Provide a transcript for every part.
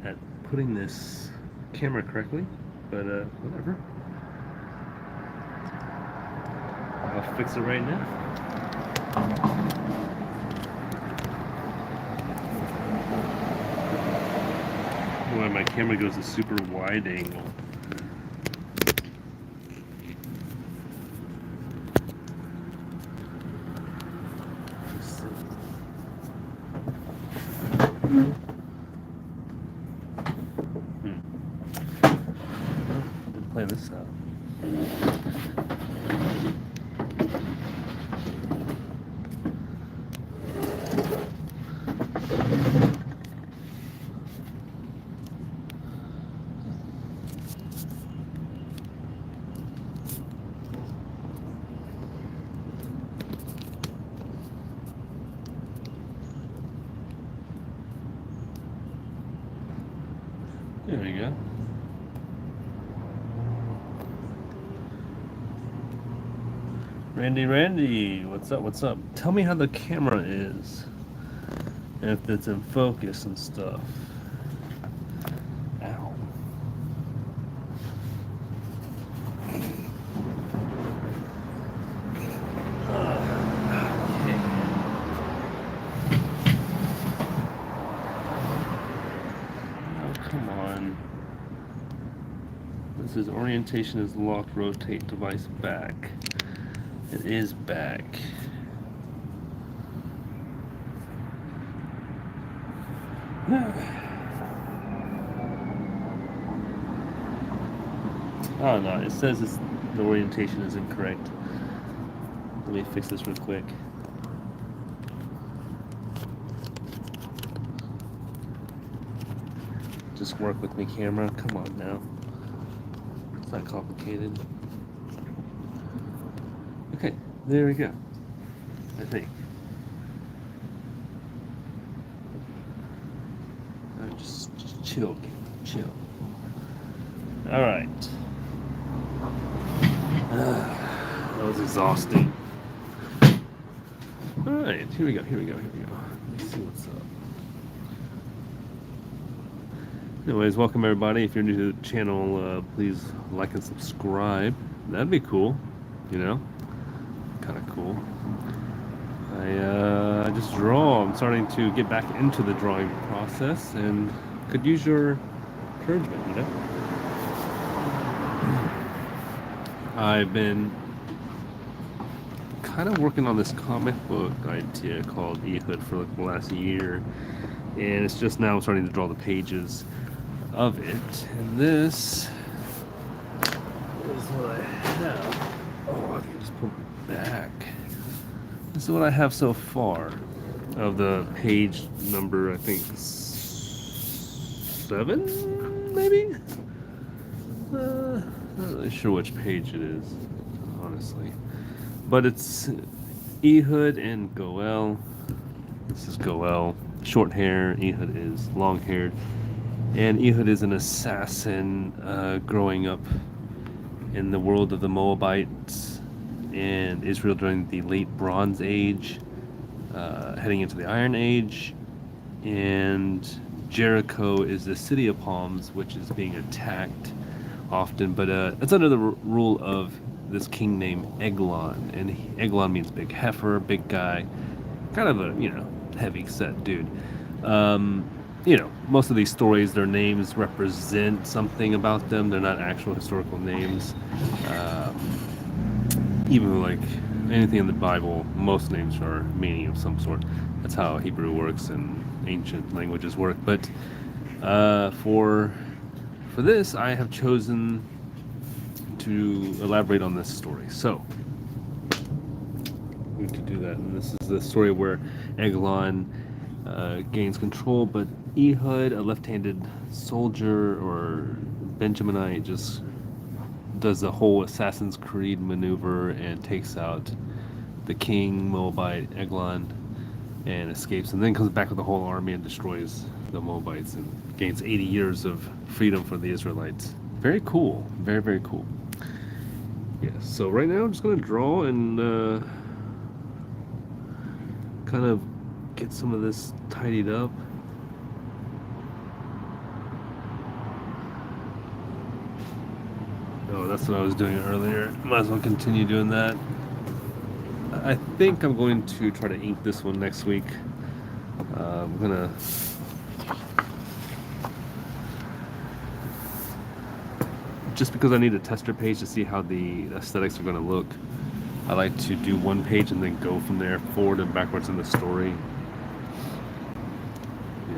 at putting this camera correctly, but whatever. I'll fix it right now. Boy, my camera goes a super wide angle. Play this out. There we go. Randy, what's up? What's up? Tell me how the camera is, and if it's in focus and stuff. Ow. Okay. Oh, come on. This is orientation is locked, rotate device back. It is back. Oh no, it says the orientation is incorrect. Let me fix this real quick. Just work with me, camera. Come on now. It's not complicated. Okay, there we go. I think. Just chill, chill. All right. That was exhausting. All right, here we go. Let's see what's up. Anyways, welcome everybody. If you're new to the channel, please like and subscribe. That'd be cool, you know. Kind of cool. I just draw. I'm starting to get back into the drawing process and could use your encouragement, you know. I've been kind of working on this comic book idea called Ehud for like the last year, and it's just now starting to draw the pages of it. And this is what I have. Oh, I can just pull it back. This is what I have so far of the page number, I think 7, maybe? Not really sure which page it is, honestly. But it's Ehud and Goel. This is Goel, short hair. Ehud is long haired. And Ehud is an assassin growing up in the world of the Moabites and Israel during the late Bronze Age, heading into the Iron Age. And Jericho is the city of palms, which is being attacked often, but it's under the rule of this king named Eglon, and Eglon means big heifer, big guy, kind of a, you know, heavy set dude. You know, most of these stories, their names represent something about them. They're not actual historical names. Even like anything in the Bible, most names are meaning of some sort. That's how Hebrew works and ancient languages work. But for this, I have chosen to elaborate on this story. So, we need to do that. And this is the story where Eglon gains control, but Ehud, a left-handed soldier or Benjaminite, just does the whole Assassin's Creed maneuver and takes out the king, Moabite, Eglon, and escapes, and then comes back with the whole army and destroys the Moabites and gains 80 years of freedom for the Israelites. Very cool. Very, very cool. Yeah, so right now I'm just going to draw and kind of get some of this tidied up. Oh, that's what I was doing earlier. Might as well continue doing that. I think I'm going to try to ink this one next week. I'm gonna just because I need a tester page to see how the aesthetics are going to look. I like to do one page and then go from there forward and backwards in the story. Yeah.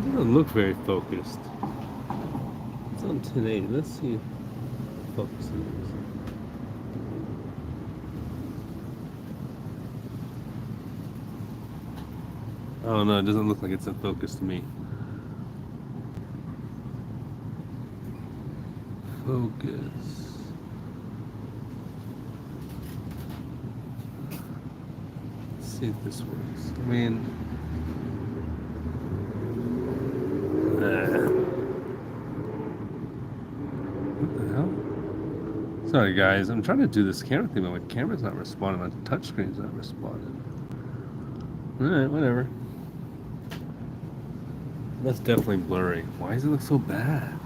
It doesn't look very focused. It's on 1080. Let's see if focus is. Oh no, it doesn't look like it's in focus to me. Focus. Let's see if this works. I mean, what the hell? Sorry guys, I'm trying to do this camera thing, but my camera's not responding. My touchscreen's not responding. Alright, whatever. That's definitely blurry. Why does it look so bad?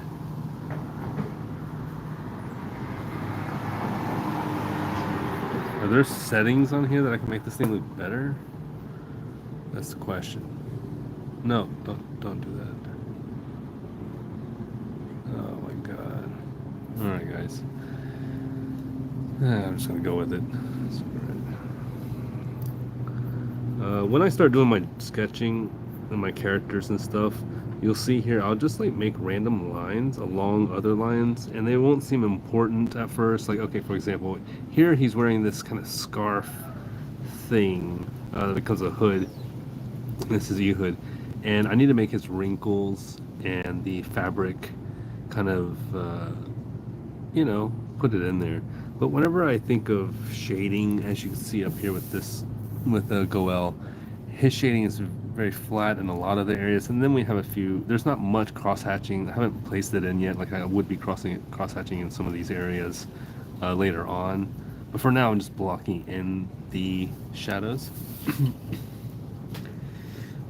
Are there settings on here that I can make this thing look better? That's the question. No, don't do that. Oh my god. Alright guys. I'm just gonna go with it. When I start doing my sketching and my characters and stuff, you'll see here I'll just like make random lines along other lines, and they won't seem important at first. Like, okay, for example, here he's wearing this kind of scarf thing that becomes a hood. This is Ehud, and I need to make his wrinkles and the fabric kind of put it in there. But whenever I think of shading, as you can see up here with this, with Goel, his shading is very flat in a lot of the areas, and then we have a few. There's not much cross-hatching. I haven't placed it in yet. Like I would be cross-hatching in some of these areas later on. But for now, I'm just blocking in the shadows.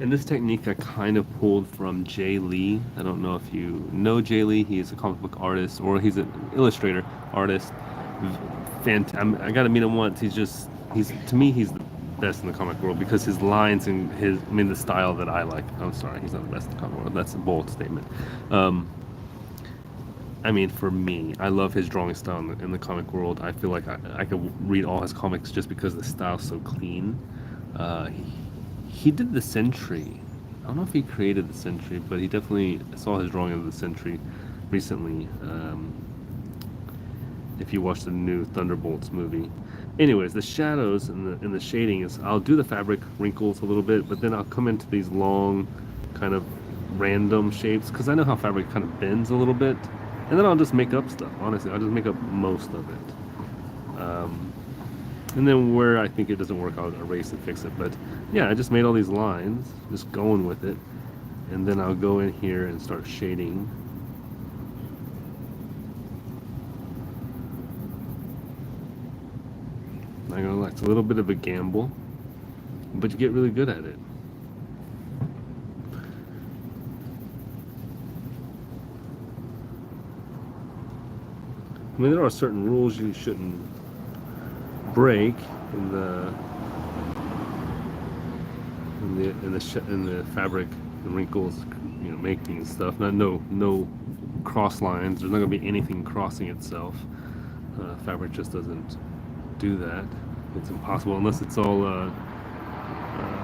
And this technique I kind of pulled from Jay Lee. I don't know if you know Jay Lee. He's a comic book artist, or he's an illustrator artist. I got to meet him once. He's to me, he's the best in the comic world because his lines and the style that I like. I'm sorry, he's not the best in the comic world. That's a bold statement. For me, I love his drawing style in the comic world. I feel like I could read all his comics just because the style's so clean. He did the Sentry. I don't know if he created the Sentry, but he definitely saw his drawing of the Sentry recently. If you watch the new Thunderbolts movie. Anyways, the shadows and the shading is, I'll do the fabric wrinkles a little bit, but then I'll come into these long, kind of random shapes, because I know how fabric kind of bends a little bit, and then I'll just make up stuff. Honestly, I'll just make up most of it. And then where I think it doesn't work, I'll erase and fix it. But yeah, I just made all these lines, just going with it, and then I'll go in here and start shading. Not gonna lie, it's a little bit of a gamble, but you get really good at it. There are certain rules you shouldn't break in the fabric and wrinkles, making stuff. No cross lines. There's not gonna be anything crossing itself. Fabric just doesn't do that. It's impossible unless it's all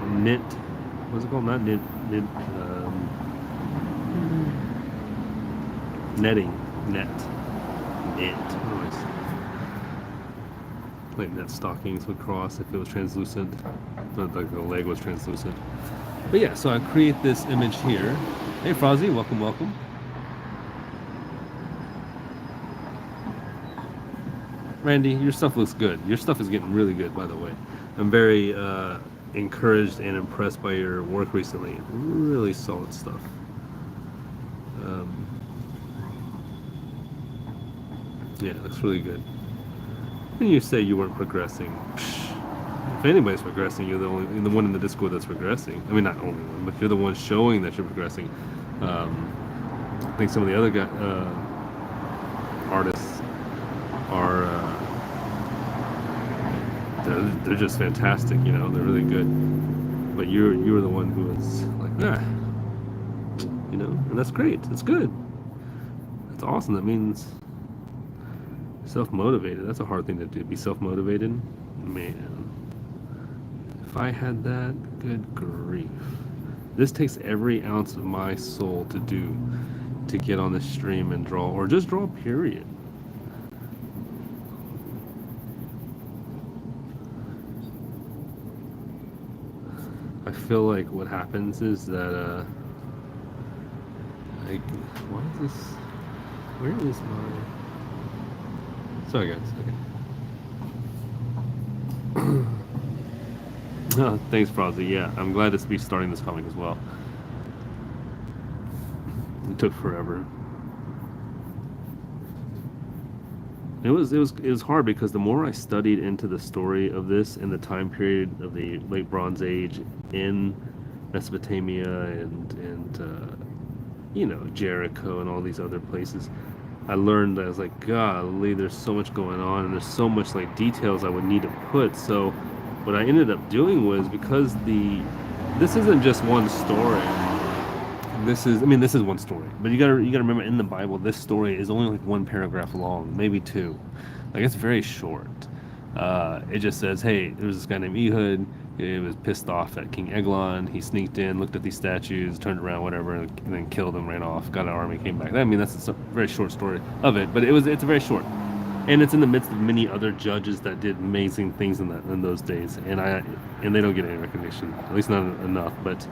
knit what's it called? Not netting, net. Anyways, like net stockings would cross if it was translucent, not like the leg was translucent. But yeah, so I create this image here. Hey Frozzy, welcome. Randy, your stuff looks good. Your stuff is getting really good, by the way. I'm very encouraged and impressed by your work recently. Really solid stuff. Yeah, it looks really good. When you say you weren't progressing, if anybody's progressing, you're the one in the Discord that's progressing. I mean, not only one, but you're the one showing that you're progressing. I think some of the other artists are they're just fantastic. You know, they're really good. But you're the one who is like, you know, and that's great. It's good. That's awesome. That means self-motivated. That's a hard thing to do. Be self-motivated, man. If I had that, good grief. This takes every ounce of my soul to do, to get on the stream and draw, or just draw, period. I feel like what happens is that, like, why is this, where is my, sorry guys, okay. Oh, thanks, Frozzy. Yeah, I'm glad to be starting this comic as well. It took forever. It was hard because the more I studied into the story of this and the time period of the Late Bronze Age in Mesopotamia and you know, Jericho and all these other places, I learned that I was like, golly, there's so much going on and there's so much like details I would need to put. So what I ended up doing was, because this isn't just one story. This is one story, but you gotta remember, in the Bible, this story is only like one paragraph long, maybe two. Like, it's very short. It just says, hey, there was this guy named Ehud. He was pissed off at King Eglon. He sneaked in, looked at these statues, turned around, whatever, and then killed them, ran off, got an army, came back. I mean, that's a very short story of it, but it's very short, and it's in the midst of many other judges that did amazing things in those days, and they don't get any recognition, at least not enough. But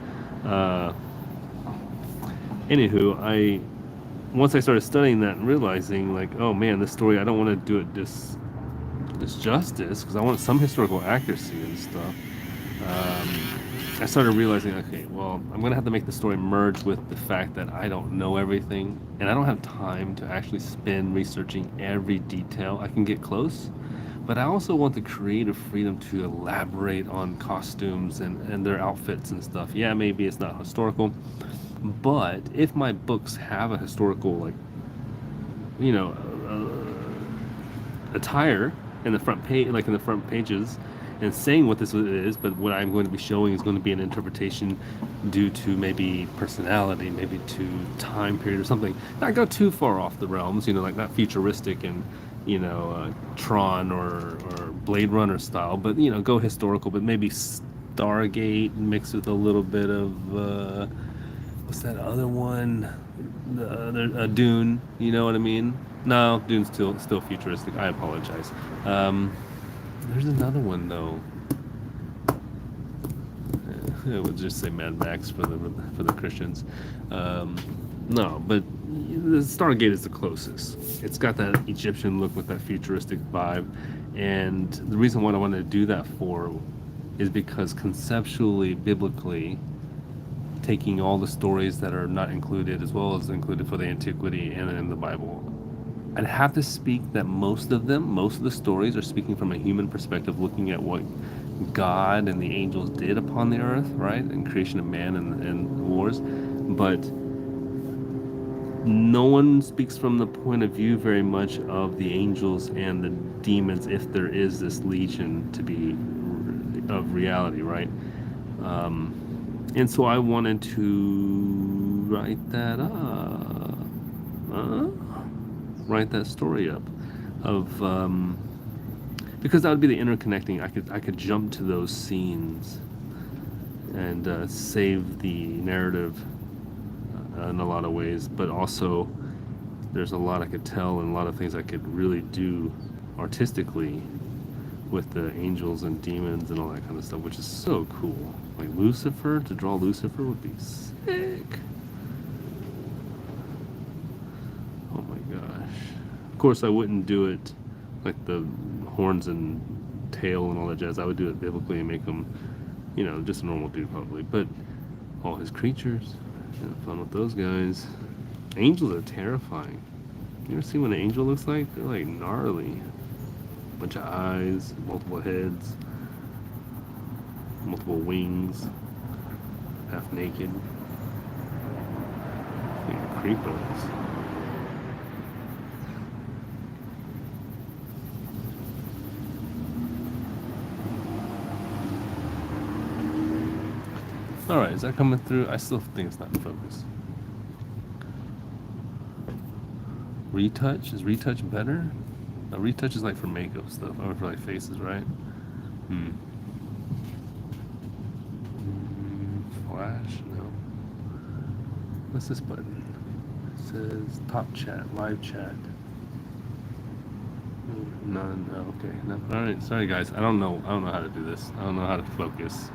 anywho, once I started studying that and realizing, like, oh man, this story, I don't want to do it this justice, because I want some historical accuracy and stuff. I started realizing, okay, well, I'm gonna have to make the story merge with the fact that I don't know everything, and I don't have time to actually spend researching every detail. I can get close, but I also want the creative freedom to elaborate on costumes and their outfits and stuff. Yeah, maybe it's not historical, but if my books have a historical, like, you know, attire in the front page, like in the front pages, and saying what this is, but what I'm going to be showing is going to be an interpretation due to maybe personality, maybe to time period or something. Not go too far off the realms, you know, like not futuristic and, you know, Tron or Blade Runner style, but, you know, go historical, but maybe Stargate mixed with a little bit of what's that other one? Dune. You know what I mean? No, Dune's still futuristic. I apologize. There's another one though. It would just say Mad Max for the Christians. No, but the Stargate is the closest. It's got that Egyptian look with that futuristic vibe, and the reason why I wanted to do that for is because conceptually, biblically, taking all the stories that are not included as well as included for the antiquity and in the Bible, I'd have to speak that most of the stories are speaking from a human perspective, looking at what God and the angels did upon the earth, right? And creation of man and wars. But no one speaks from the point of view very much of the angels and the demons, if there is this legion to be of reality, right? And so I wanted to write that up. Write that story up of because that would be the interconnecting. I could jump to those scenes and save the narrative in a lot of ways, but also there's a lot I could tell and a lot of things I could really do artistically with the angels and demons and all that kind of stuff, which is so cool. Like Lucifer, to draw Lucifer would be sick. Oh my gosh. Of course, I wouldn't do it like the horns and tail and all that jazz. I would do it biblically and make him, just a normal dude probably. But all his creatures, have fun with those guys. Angels are terrifying. You ever see what an angel looks like? They're like gnarly. Bunch of eyes, multiple heads, multiple wings, half naked. Creepos. Alright, is that coming through? I still think it's not in focus. Retouch? Is retouch better? No, retouch is like for makeup stuff, or for like faces, right? Flash? No. What's this button? It says top chat, live chat. None. Oh, okay. No. All right. Sorry, guys. I don't know how to do this. I don't know how to focus.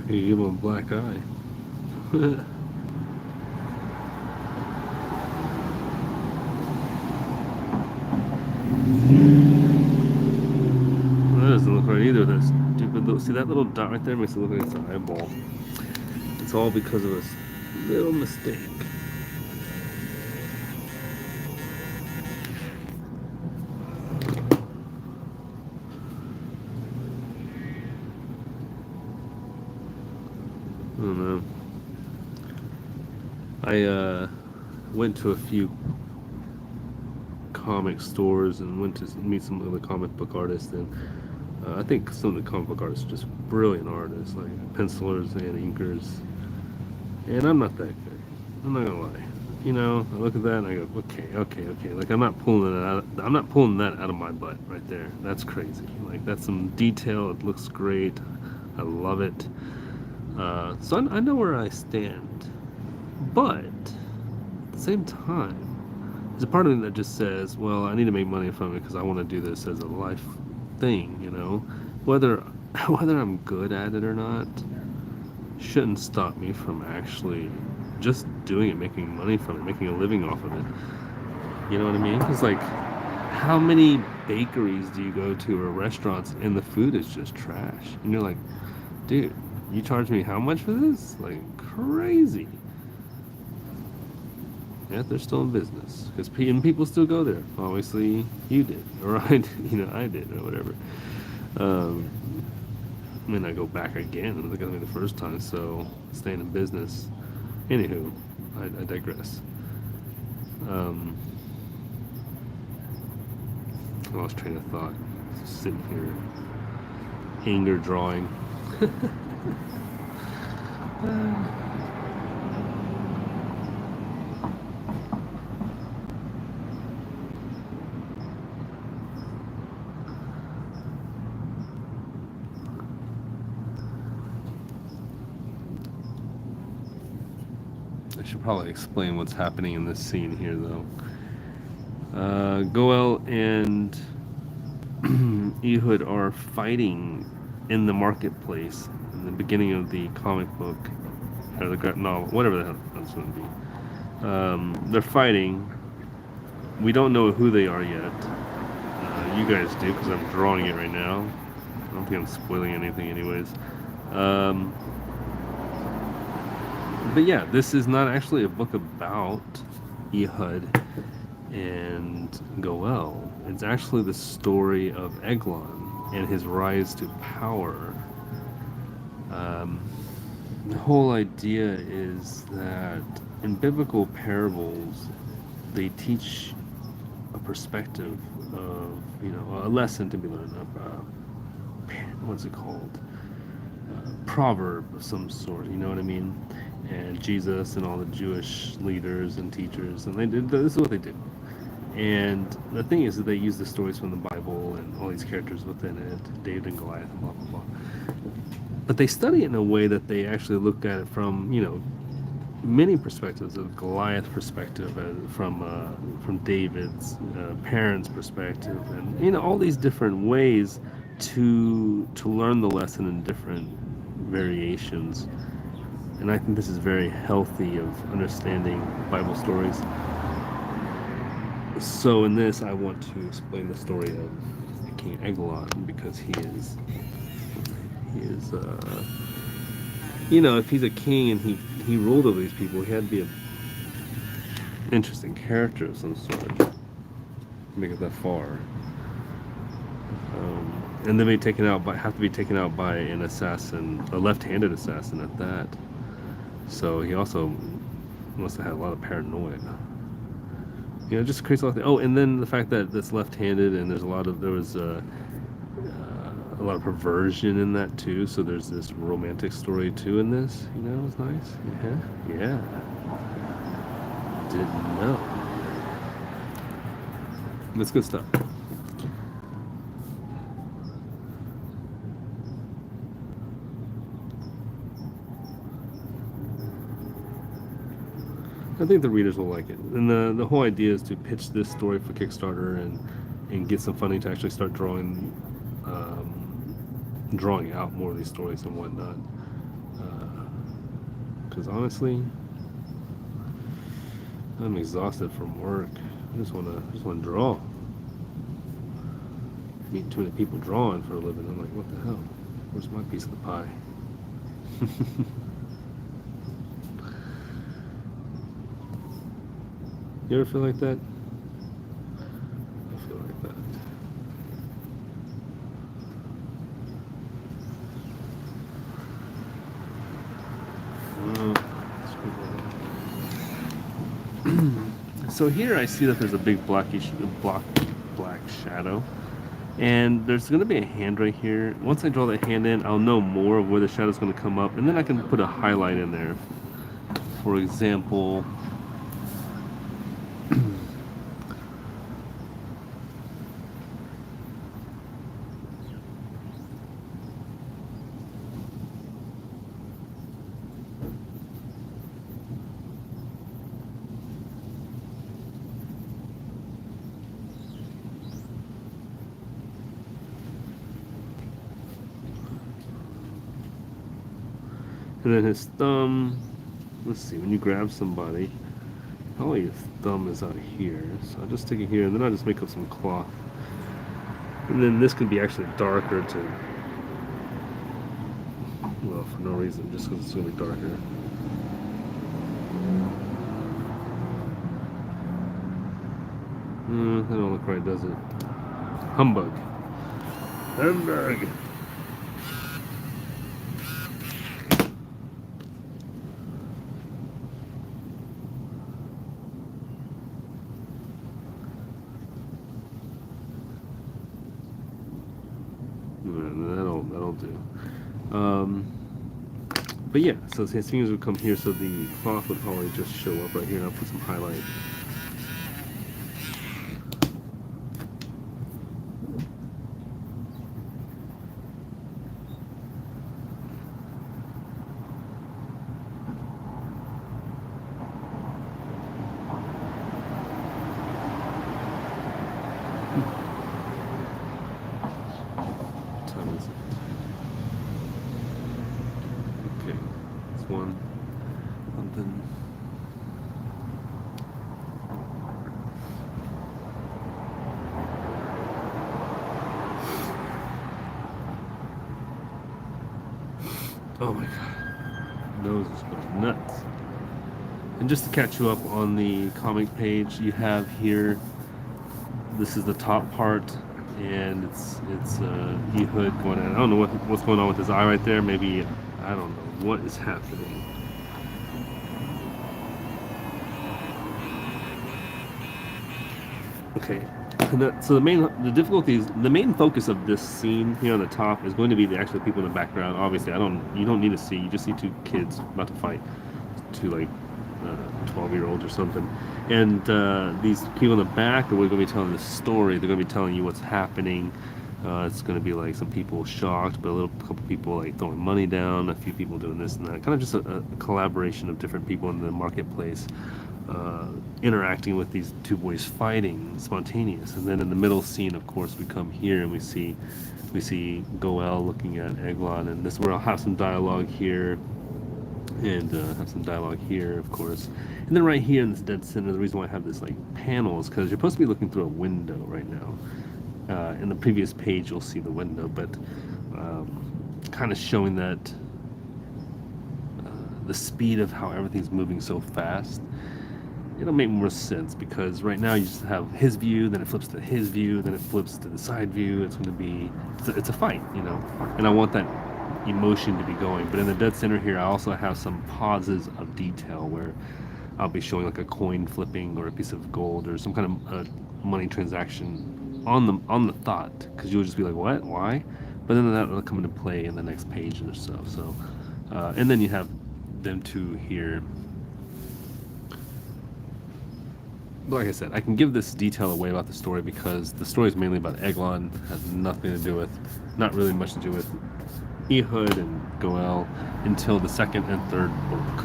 You give him a black eye. That doesn't look right either. That stupid little. See that little dot right there makes it look like it's an eyeball. It's all because of this little mistake. I don't know. I went to a few comic stores and went to meet some of the comic book artists, and I think some of the comic book artists are just brilliant artists, like pencilers and inkers. And I'm not that good. I'm not gonna lie. I look at that and I go, okay. Like I'm not pulling that out of my butt right there. That's crazy. Like that's some detail. It looks great. I love it. So I know where I stand, but at the same time, there's a part of me that just says, well, I need to make money from it because I want to do this as a life thing, whether I'm good at it or not shouldn't stop me from actually just doing it, making money from it, making a living off of it. You know what I mean? Because like, how many bakeries do you go to or restaurants and the food is just trash, and you're like, dude, you charge me how much for this? Like crazy. Yeah, they're still in business because people still go there. Obviously, you did, or I did, I did, or whatever. I go back again. I think I the first time, so staying in business. Anywho, I digress. I lost train of thought. Just sitting here, anger drawing. I should probably explain what's happening in this scene here, though. Goel and Ehud are fighting in the marketplace in the beginning of the comic book, or the novel, whatever the hell that's going to be. They're fighting. We don't know who they are yet. You guys do, because I'm drawing it right now. I don't think I'm spoiling anything anyways. But yeah, this is not actually a book about Ehud and Goel. It's actually the story of Eglon and his rise to power. The whole idea is that in biblical parables, they teach a perspective of, a lesson to be learned, what's it called? Proverb of some sort, you know what I mean? And Jesus and all the Jewish leaders and teachers, and this is what they do. And the thing is that they use the stories from the Bible and all these characters within it, David and Goliath and blah, blah, blah. But they study it in a way that they actually look at it from, many perspectives, of Goliath perspective, from David's parents' perspective, and all these different ways to learn the lesson in different variations. And I think this is very healthy of understanding Bible stories. So in this, I want to explain the story of King Eglon, because he is if he's a king and he ruled over these people, he had to be an interesting character of some sort to make it that far. And then have to be taken out by an assassin, a left-handed assassin at that. So he also must have had a lot of paranoia. Just creates a lot of things. Oh, and then the fact that it's left-handed, and there was a lot of perversion in that too. So there's this romantic story too in this. It's nice. Yeah. Didn't know. That's good stuff. I think the readers will like it. And the whole idea is to pitch this story for Kickstarter and get some funding to actually start drawing out more of these stories and whatnot. Because honestly, I'm exhausted from work. I just want to draw. Meet too many people drawing for a living. I'm like, what the hell? Where's my piece of the pie? You ever feel like that? I feel like that. So here I see that there's a big black shadow, and there's going to be a hand right here. Once I draw that hand in, I'll know more of where the shadow's going to come up, and then I can put a highlight in there. For example, and then his thumb, let's see, when you grab somebody, probably his thumb is out here. So I'll just stick it here, and then I'll just make up some cloth. And then this can be actually darker well, for no reason, just because it's going to be darker. That don't look right, does it? Humbug. Humbug! That'll do. But yeah, so his fingers would come here, so the cloth would probably just show up right here, and I'll put some highlight. What time is it? Okay, it's one. Something. Oh my god, nose is going nuts. And just to catch you up on the comic page, you have here. This is the top part, and it's Ehud going on. I don't know what's going on with his eye right there. Maybe I don't know what is happening. Okay, so the main focus of this scene here on the top is going to be the actual people in the background. Obviously, you don't need to see. You just see two kids about to fight, two like 12-year-olds or something. And these people in the back are going to be telling the story. They're going to be telling you what's happening. It's going to be like some people shocked, but a couple people like throwing money down, a few people doing this and that. Kind of just a collaboration of different people in the marketplace interacting with these two boys fighting, spontaneous. And then in the middle scene, of course, we come here and we see Goel looking at Eglon, and this where I'll have some dialogue here. And have some dialogue here, of course. And then right here in this dead center, the reason why I have this like panel is because you're supposed to be looking through a window right now. In the previous page, you'll see the window, but kind of showing that the speed of how everything's moving so fast, it'll make more sense because right now you just have his view, then it flips to his view, then it flips to the side view. It's going to be, it's a fight, you know, and I want that emotion to be going. But in the dead center here, I also have some pauses of detail where I'll be showing like a coin flipping or a piece of gold or some kind of money transaction on the thought, because you'll just be like, what, why? But then that will come into play in the next page or so. So and then you have them two here. But like I said, I can give this detail away about the story because the story is mainly about Eglon. Has nothing to do with, not really much to do with Ehud and Goel until the second and third book,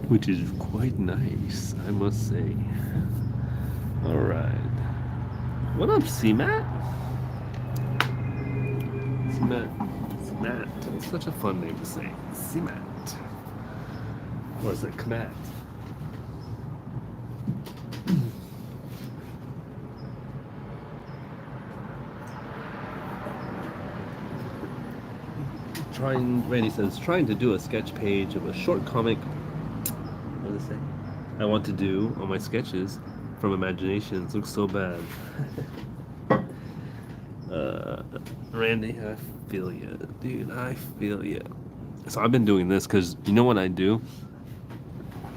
which is quite nice, I must say. All right, what up, C-Matt? C-Matt. It's such a fun name to say, C-Matt. Or is it Kmat? Randy says, trying to do a sketch page of a short comic. What does it say? I want to do on my sketches from imaginations. Looks so bad. Randy, I feel ya, dude. I feel ya. So I've been doing this because you know what I do?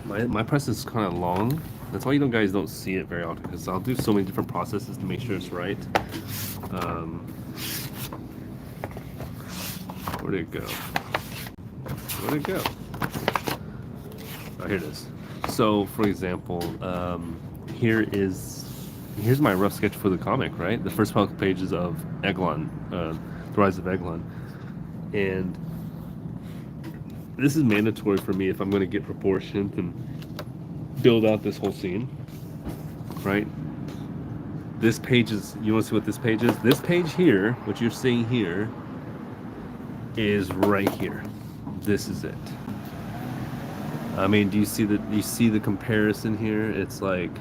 My press is kind of long. That's why you guys don't see it very often, because I'll do so many different processes to make sure it's right. Where'd it go? Where'd it go? Oh, here it is. So, for example, here's my rough sketch for the comic, right? The first couple pages of Eglon, The Rise of Eglon. And this is mandatory for me if I'm going to get proportions and build out this whole scene, right? This page is, you want to see what this page is? This page here, what you're seeing here, is right here. This is it. I mean, do you see the comparison here? It's like,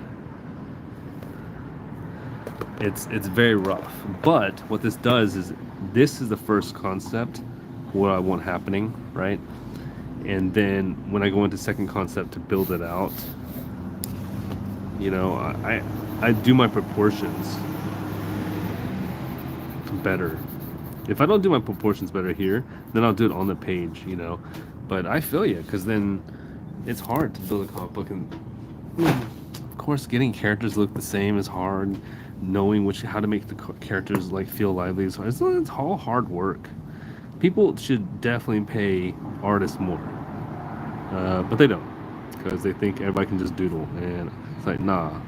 it's very rough. But what this does is, this is the first concept, what I want happening, right? And then when I go into second concept to build it out, you know, I do my proportions better. If I don't do my proportions better here, then I'll do it on the page, you know. But I feel you, because then it's hard to build a comic book, and of course getting characters to look the same is hard. knowing how to make the characters like feel lively. So it's all hard work. People should definitely pay artists more, but they don't, because they think everybody can just doodle, and it's like nah.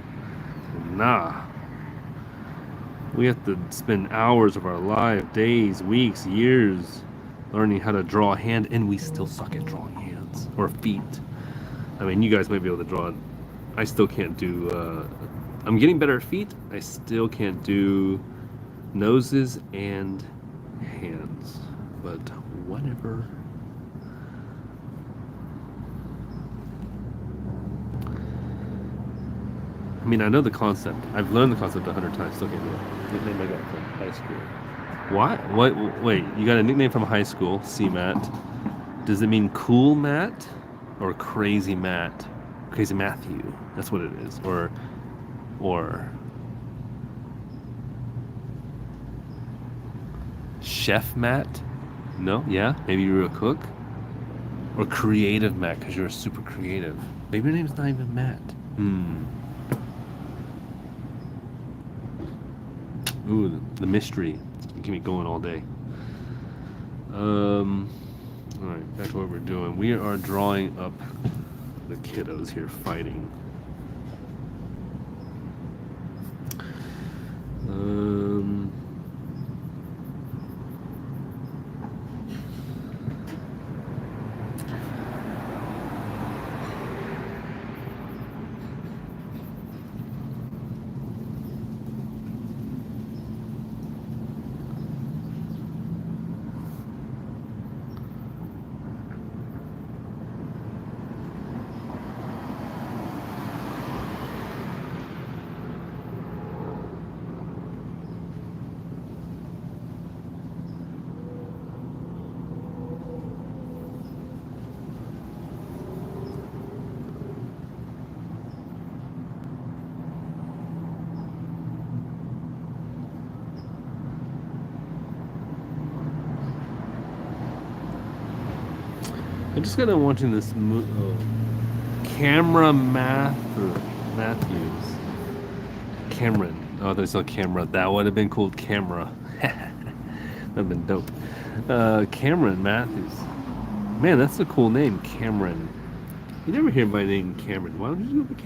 We have to spend hours of our life, days, weeks, years, learning how to draw a hand, and we still suck at drawing hands or feet. I mean, you guys might be able to draw it. I still can't do. I'm getting better at feet. I still can't do noses and hands, but whatever. I mean, I know the concept. I've learned the concept 100 times. Still can't do it. Nickname I got from high school. What? What? Wait, you got a nickname from high school, C Matt. Does it mean cool Matt or crazy Matt? Crazy Matthew. That's what it is. Or Chef Matt? No? Yeah? Maybe you were a cook? Or creative Matt because you're super creative. Maybe your name's not even Matt. Ooh, the mystery. Keep me going all day. Alright, back to what we're doing. We are drawing up the kiddos here fighting. I'm just kind of watching this camera Matthews. Cameron. Oh, there's no camera. That would have been cool. Camera. That'd have been dope. Cameron Matthews. Man, that's a cool name, Cameron. You never hear my name, Cameron. Why don't you go with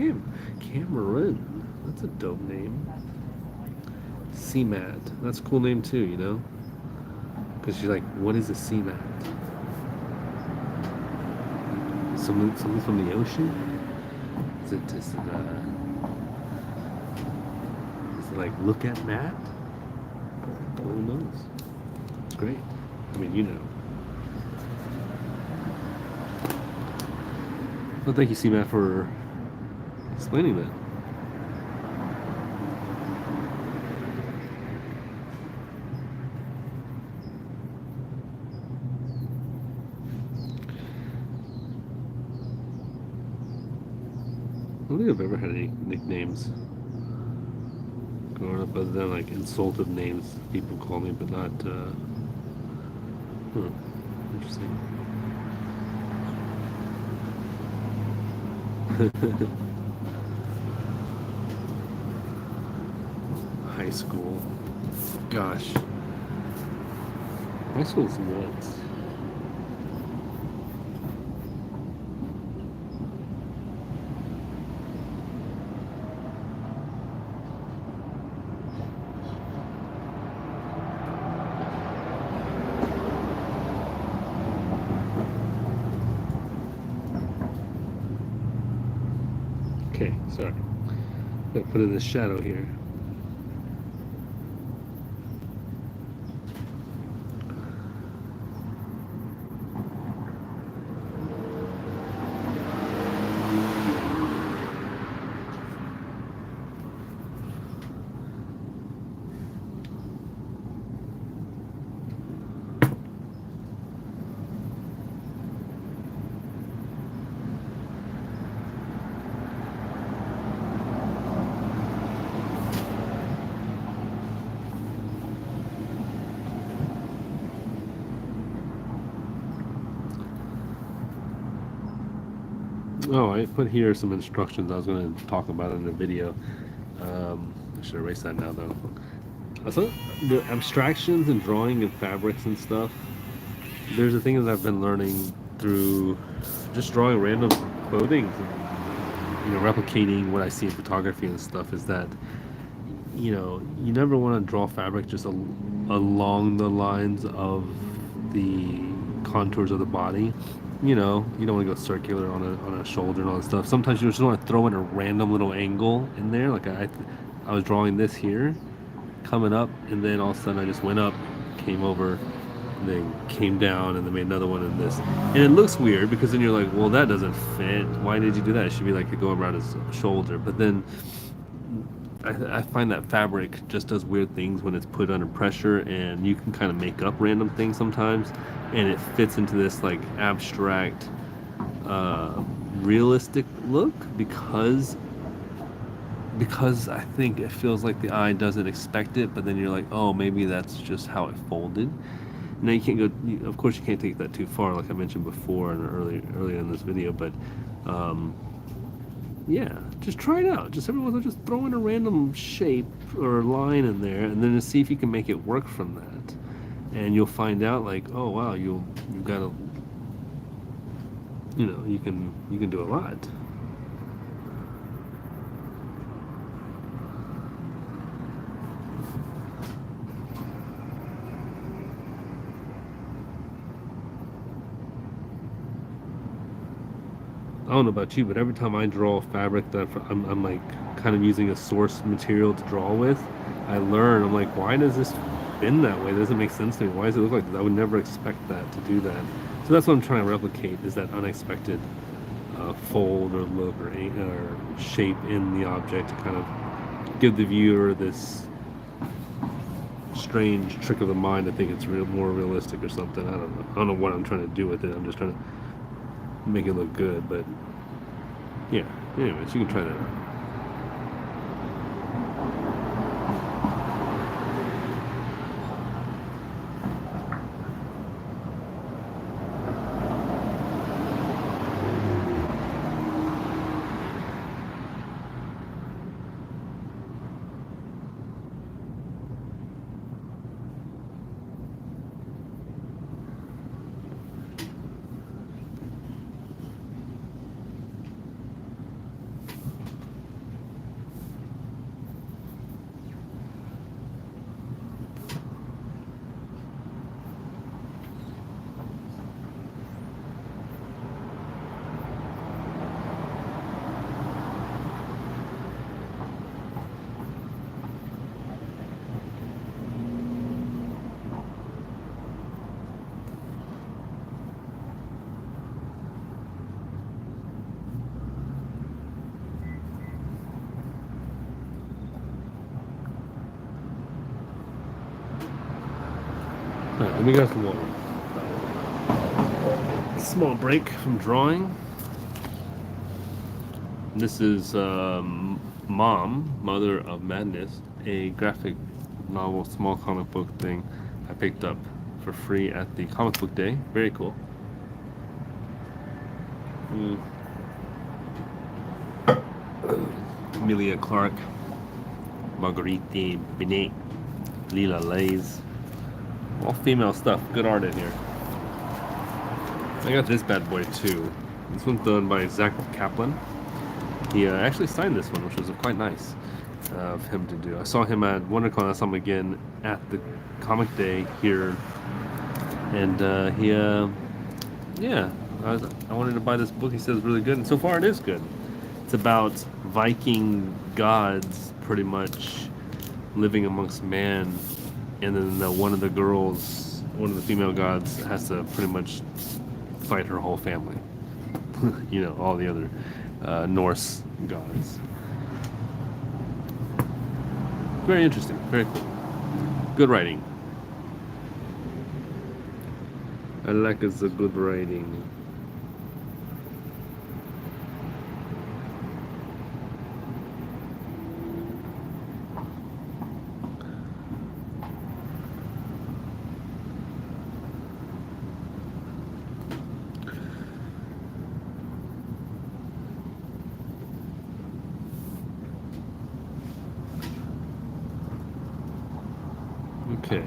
Cameron? That's a dope name. CMAT. That's a cool name too, you know? Because she's like, what is a CMAT? Something from the ocean? Is it like look at Matt? Who knows? It's great. I mean, you know. Well, thank you, C-Matt, for explaining that. I don't think I've ever had any nicknames growing up other than like insultive names people call me, but not, interesting. High school. Gosh. High school's nuts. Okay, sorry. Gotta put in the shadow here. Oh, I put here some instructions I was going to talk about in the video. I should erase that now, though. So, the abstractions and drawing and fabrics and stuff, there's a thing that I've been learning through just drawing random clothing, replicating what I see in photography and stuff, is that, you never want to draw fabric just along the lines of the contours of the body. You don't want to go circular on a shoulder and all that stuff. Sometimes you just want to throw in a random little angle in there. Like I was drawing this here, coming up, and then all of a sudden I just went up, came over, and then came down, and then made another one in this. And it looks weird because then you're like, well, that doesn't fit. Why did you do that? It should be like going around his shoulder. But then I find that fabric just does weird things when it's put under pressure, and you can kind of make up random things sometimes, and it fits into this like abstract, realistic look because I think it feels like the eye doesn't expect it, but then you're like, oh, maybe that's just how it folded. Now you can't go. Of course, you can't take that too far, like I mentioned before and earlier in this video. But yeah, just try it out. Just every once in a while, just throw in a random shape or line in there, and then see if you can make it work from that. And you'll find out, like, oh wow, you've got a, you can do a lot. I don't know about you, but every time I draw a fabric that I'm like kind of using a source material to draw with, I learn. I'm like, why does this bend that way? That doesn't make sense to me. Why does it look like this? I would never expect that to do that. So that's what I'm trying to replicate, is that unexpected fold or look or shape in the object to kind of give the viewer this strange trick of the mind to think it's more realistic or something. I don't know. I don't know what I'm trying to do with it. I'm just trying to make it look good, but yeah, anyways, you can try that out. Alright, let me get some water. Small break from drawing. This is Mother of Madness, a graphic novel, small comic book thing I picked up for free at the comic book day. Very cool. Emilia Clarke, Marguerite Binet, Lila Lays. All female stuff. Good art in here. I got this bad boy too. This one's done by Zach Kaplan. He actually signed this one, which was quite nice of him to do. I saw him at WonderCon. I saw him again at the comic day here, and yeah, I wanted to buy this book. He said it's really good, and so far it is good. It's about Viking gods, pretty much living amongst man, and then one of the girls, one of the female gods, has to pretty much fight her whole family. All the other Norse gods. Very interesting. Very cool. Good writing. I like it's a good writing. Okay.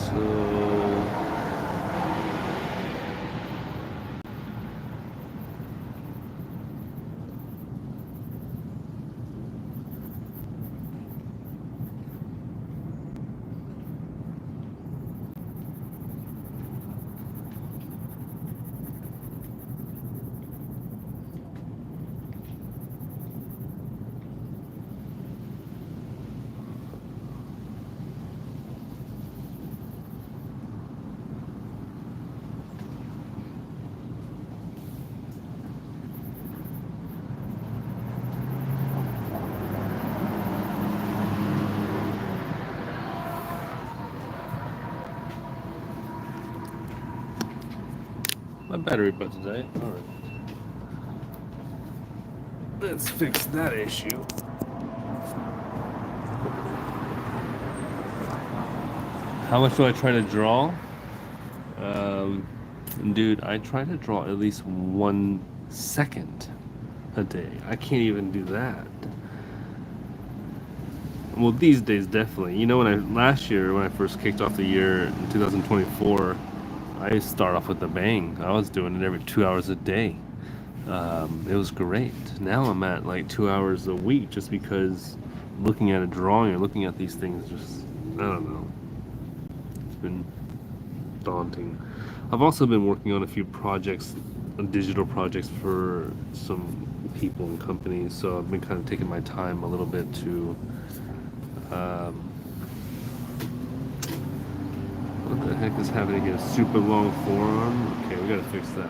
So my battery button today. All right. Let's fix that issue. How much do I try to draw? Dude, I try to draw at least 1 second a day. I can't even do that. Well, these days definitely. You know, last year when I first kicked off the year in 2024, I start off with a bang. I was doing it every 2 hours a day. It was great. Now I'm at like 2 hours a week just because looking at a drawing or looking at these things just, I don't know. It's been daunting. I've also been working on a few projects, digital projects for some people and companies. So I've been kind of taking my time a little bit to, what the heck is happening here? Super long forearm? Okay, we gotta fix that.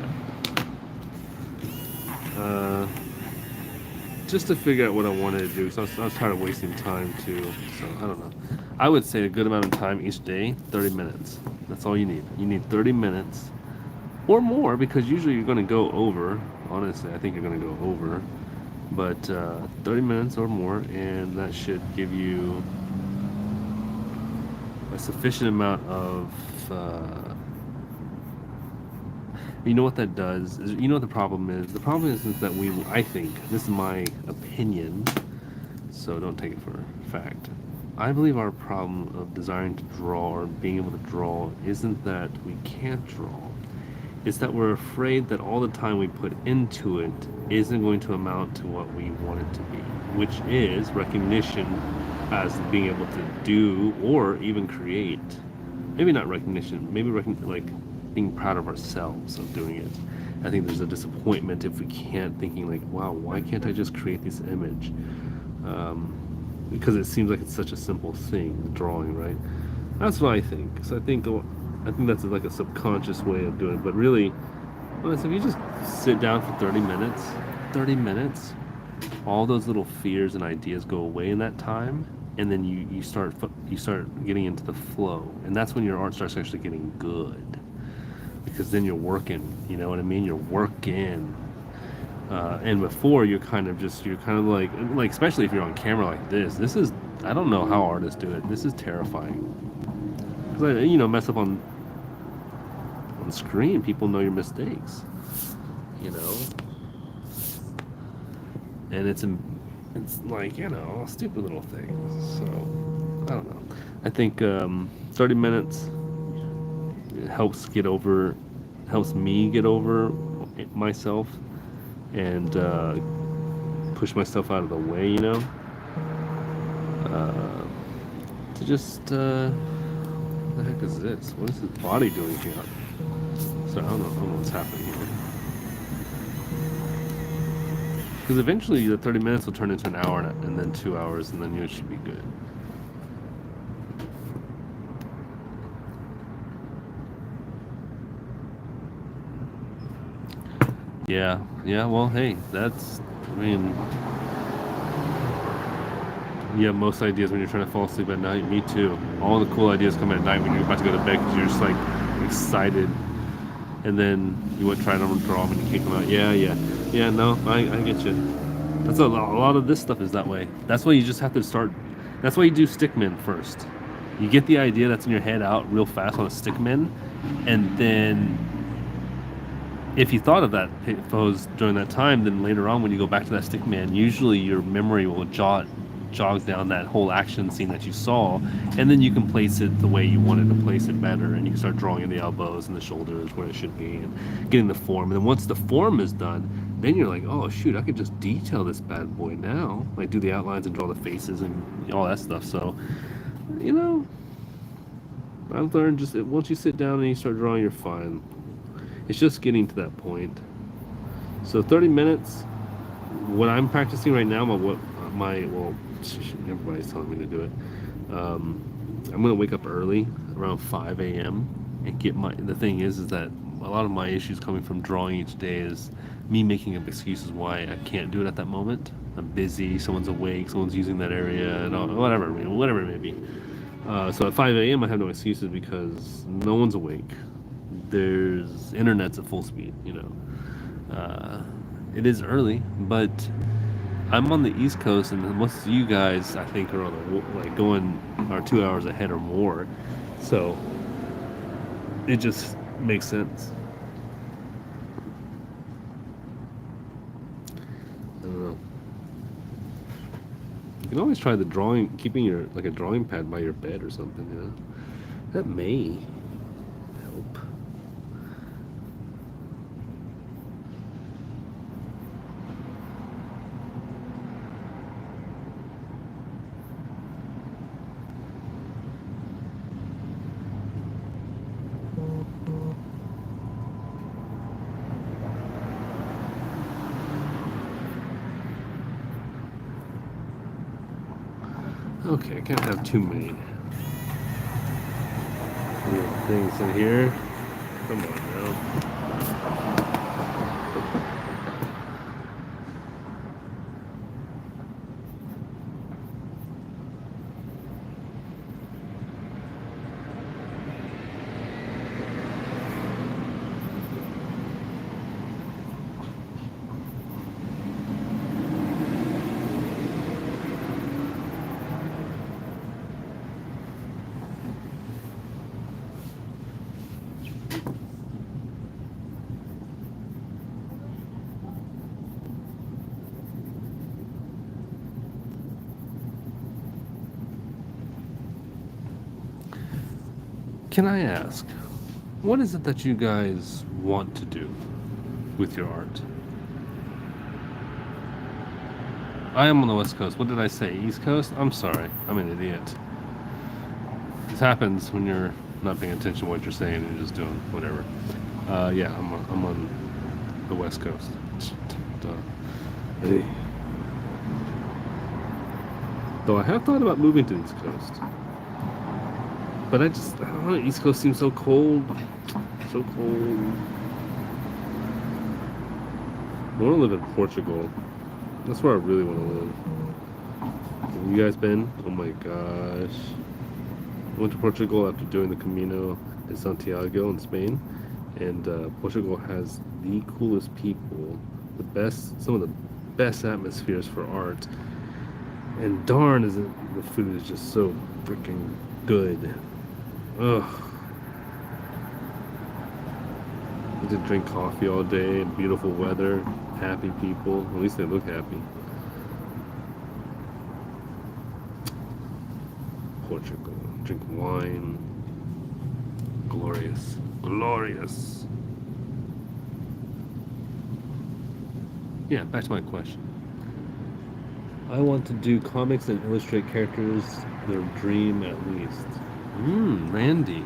Just to figure out what I wanted to do. So I was tired of wasting time too. So I don't know. I would say a good amount of time each day, 30 minutes. That's all you need. You need 30 minutes or more because usually you're going to go over. Honestly, I think you're going to go over. But 30 minutes or more, and that should give you a sufficient amount of you know what that does is, you know what the problem is that I think this is my opinion, so don't take it for fact. I believe our problem of desiring to draw or being able to draw isn't that we can't draw. It's that we're afraid that all the time we put into it isn't going to amount to what we want it to be, which is recognition as being able to do or even create. Maybe not recognition, maybe like being proud of ourselves of doing it. I think there's a disappointment if we can't, thinking like, wow, why can't I just create this image? Because it seems like it's such a simple thing, drawing, right? That's what I think. So I think that's like a subconscious way of doing it. But really, honestly, if you just sit down for 30 minutes, all those little fears and ideas go away in that time, and then you start getting into the flow, and that's when your art starts actually getting good, because then you're working. You know what I mean? You're working. And before you're kind of like especially if you're on camera like this. This is, I don't know how artists do it. This is terrifying. Because mess up on screen. People know your mistakes. You know. And it's like, stupid little things. So I don't know. I think 30 minutes helps me get over myself and push myself out of the way, to just what the heck is this? What is his body doing here? So I don't know what's happening here. Because eventually the 30 minutes will turn into an hour and then 2 hours, and then you should be good. Yeah, well, hey, you have most ideas when you're trying to fall asleep at night. Me too. All the cool ideas come at night when you're about to go to bed because you're just like excited. And then you want to try to draw them and you can't come out. Yeah, no, I get you. That's a lot of this stuff is that way. That's why you just have to start. That's why you do stickmen first. You get the idea that's in your head out real fast on a stickman, and then if you thought of that pose during that time, then later on when you go back to that stickman, usually your memory will jot jog down that whole action scene that you saw, and then you can place it the way you wanted to place it better, and you can start drawing in the elbows and the shoulders where it should be, and getting the form. And then once the form is done, then you're like, oh shoot, I could just detail this bad boy now, like do the outlines and draw the faces and all that stuff. So, you know, I've learned just once you sit down and you start drawing, you're fine. It's just getting to that point. So 30 minutes. What I'm practicing right now, well, everybody's telling me to do it. I'm gonna wake up early, around 5 a.m. and get the thing is that a lot of my issues coming from drawing each day is me making up excuses why I can't do it at that moment. I'm busy, someone's awake, someone's using that area, and whatever it may be. So at 5 a.m. I have no excuses because no one's awake. There's internet's at full speed, it is early, but I'm on the East Coast, and most of you guys, I think, are are 2 hours ahead or more. So it just makes sense. I don't know. You can always try keeping a drawing pad by your bed or something. That may help. Okay, I can't have too many little things in here. Come on now. Can I ask, what is it that you guys want to do with your art? I am on the West Coast. What did I say? East Coast? I'm sorry. I'm an idiot. This happens when you're not paying attention to what you're saying and you're just doing whatever. Yeah, I'm on the West Coast. Hey. Though I have thought about moving to the East Coast. But I don't know, East Coast seems so cold. So cold. I want to live in Portugal. That's where I really want to live. Have you guys been? Oh my gosh. I went to Portugal after doing the Camino de Santiago in Spain. And Portugal has the coolest people. Some of the best atmospheres for art. And darn, the food is just so freaking good. Ugh. I just drink coffee all day, beautiful weather, happy people. At least they look happy. Portugal. Drink wine. Glorious. Glorious. Yeah, back to my question. I want to do comics and illustrate characters, their dream at least. Randy.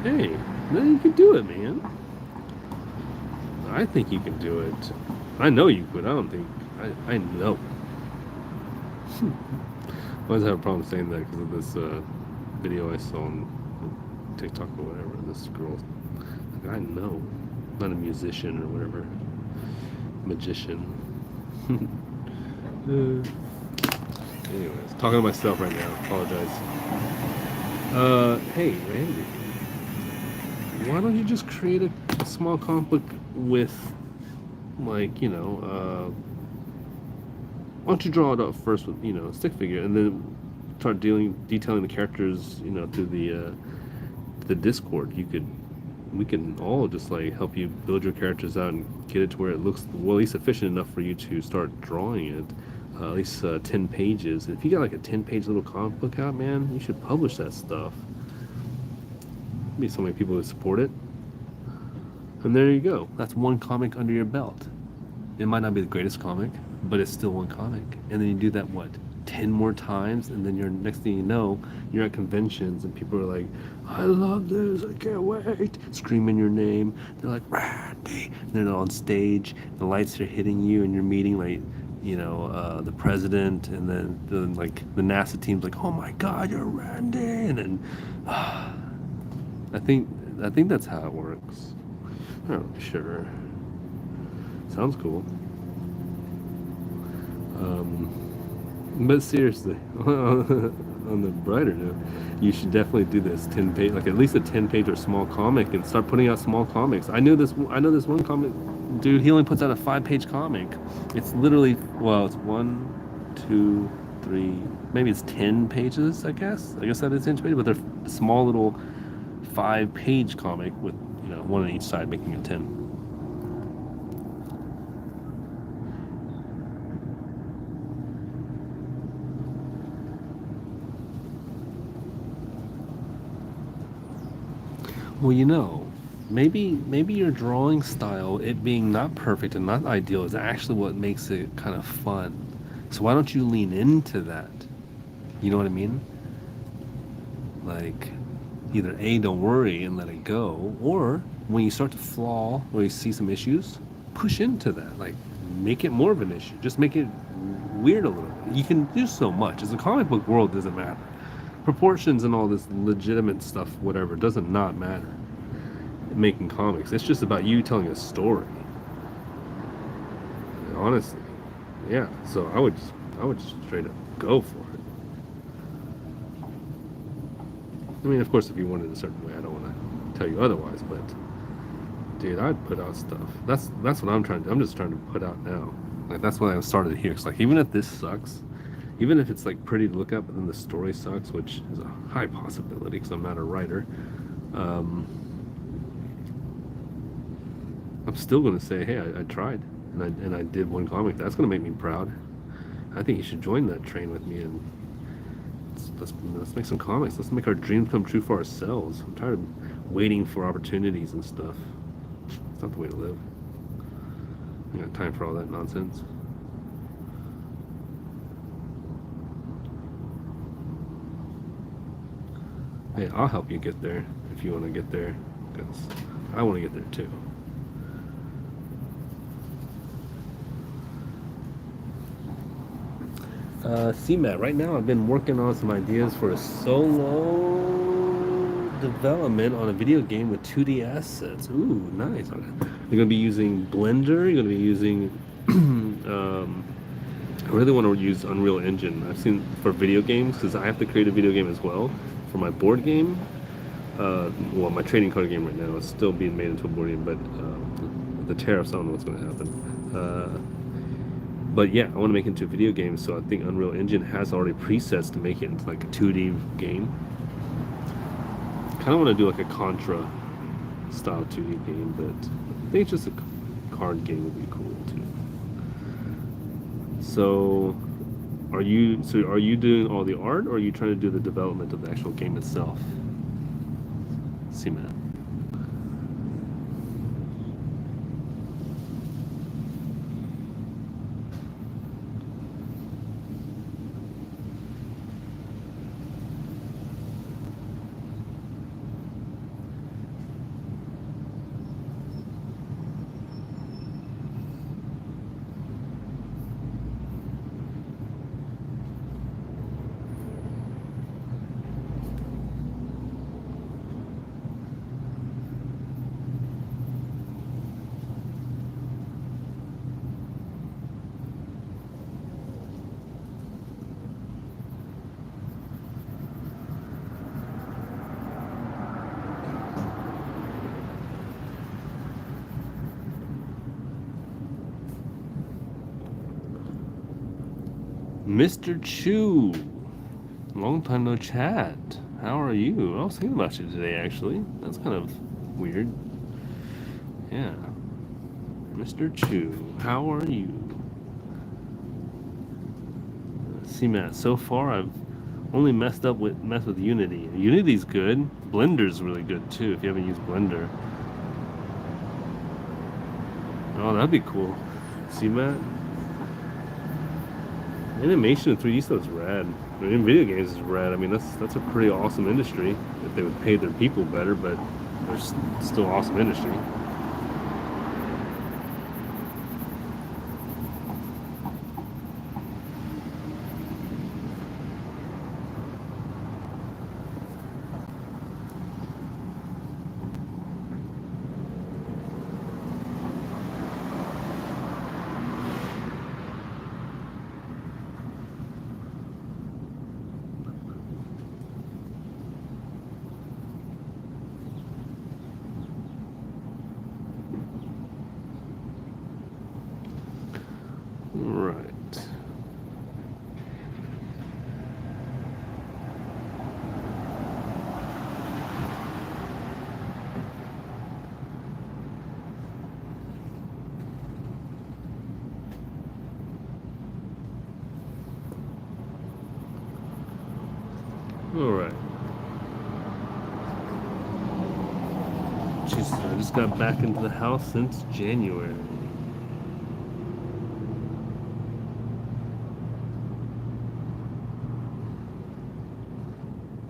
Hey, then you can do it, man. I think you can do it. I know you could. I don't think. I know. I always have a problem saying that because of this video I saw on TikTok or whatever. This girl. Like, I know. Not a musician or whatever. Magician. Anyways, talking to myself right now. Apologize. Hey, Randy. Why don't you just create a small comic book with, like, why don't you draw it up first with, a stick figure, and then start detailing the characters, through the Discord. We can all just like help you build your characters out and get it to where it looks, well, at least efficient enough for you to start drawing it. at least 10 pages. If you got like a 10-page little comic book out, man, you should publish that stuff. Be so many people who support it. And there you go. That's one comic under your belt. It might not be the greatest comic, but it's still one comic. And then you do that, what, 10 more times? And then you're, next thing you know, you're at conventions and people are like, I love this, I can't wait, screaming your name. They're like, Randy. And they're on stage, the lights are hitting you, and you're meeting, like, you know, the president, and then like the NASA team's like, oh my God, you're Randy. And then I think that's how it works. I'm not really sure. Sounds cool. But seriously, on the brighter note, you should definitely do this 10-page, like at least a 10-page or small comic, and start putting out small comics. I know this one comic dude. He only puts out a 5-page comic. It's literally, well, it's 1, 2, 3, maybe it's 10 pages. I guess that is 10 pages, but they're small little 5-page comic with, you know, one on each side, making it 10. Well, you know, maybe your drawing style, it being not perfect and not ideal, is actually what makes it kind of fun. So why don't you lean into that? You know what I mean? Like, either A, don't worry and let it go, or when you start to flaw or you see some issues, push into that. Like, make it more of an issue. Just make it weird a little bit. You can do so much. As a comic book world, doesn't matter. Proportions and all this legitimate stuff, whatever, doesn't not matter. Making comics, it's just about you telling a story. Honestly, yeah. So I would just straight up go for it. I mean, of course, if you wanted a certain way, I don't want to tell you otherwise. But dude, I'd put out stuff. That's what I'm trying to. I'm just trying to put out now. Like that's why I started here. It's like even if this sucks. Even if it's like pretty to look at, but then the story sucks, which is a high possibility because I'm not a writer. I'm still going to say, hey, I tried, and I did one comic. That's going to make me proud. I think you should join that train with me, and let's make some comics. Let's make our dreams come true for ourselves. I'm tired of waiting for opportunities and stuff. It's not the way to live. I got time for all that nonsense. Hey, I'll help you get there if you want to get there, because I want to get there too. See, Matt, right now I've been working on some ideas for a solo development on a video game with 2D assets. Ooh, nice. You're going to be using Blender, you're going to be using... I really want to use Unreal Engine. I've seen for video games, because I have to create a video game as well. For my board game, well, my trading card game right now is still being made into a board game, but the tariffs, I don't know what's going to happen. But yeah, I want to make it into a video game, so I think Unreal Engine has already presets to make it into like a 2D game. Kind of want to do like a Contra style 2D game, but I think just a card game would be cool too. So are you doing all the art, or are you trying to do the development of the actual game itself? See, man. Mr. Chu, long time no chat. How are you? I was thinking about you today, actually. That's kind of weird. Yeah. Mr. Chu, how are you? CMAT. So far, I've only messed with Unity. Unity's good. Blender's really good too. If you haven't used Blender, oh, that'd be cool. CMAT. Animation in 3D stuff is rad. I mean, in video games is rad. I mean, that's a pretty awesome industry. If they would pay their people better, but there's still awesome industry. Right. All right. Jesus, I just got back into the house since January.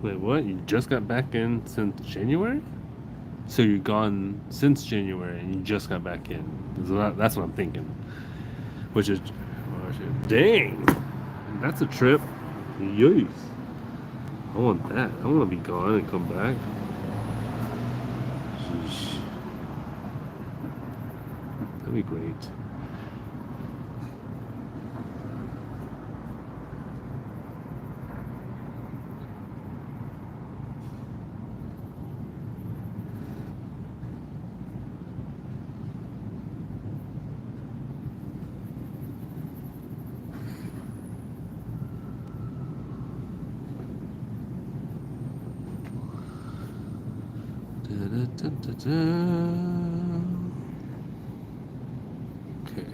Wait, what? You just got back in since January? So you're gone since January and you just got back in. That's what I'm thinking. Which is, dang, that's a trip. Yikes. I want that. I want to be gone and come back. Sheesh. That'd be great. Okay.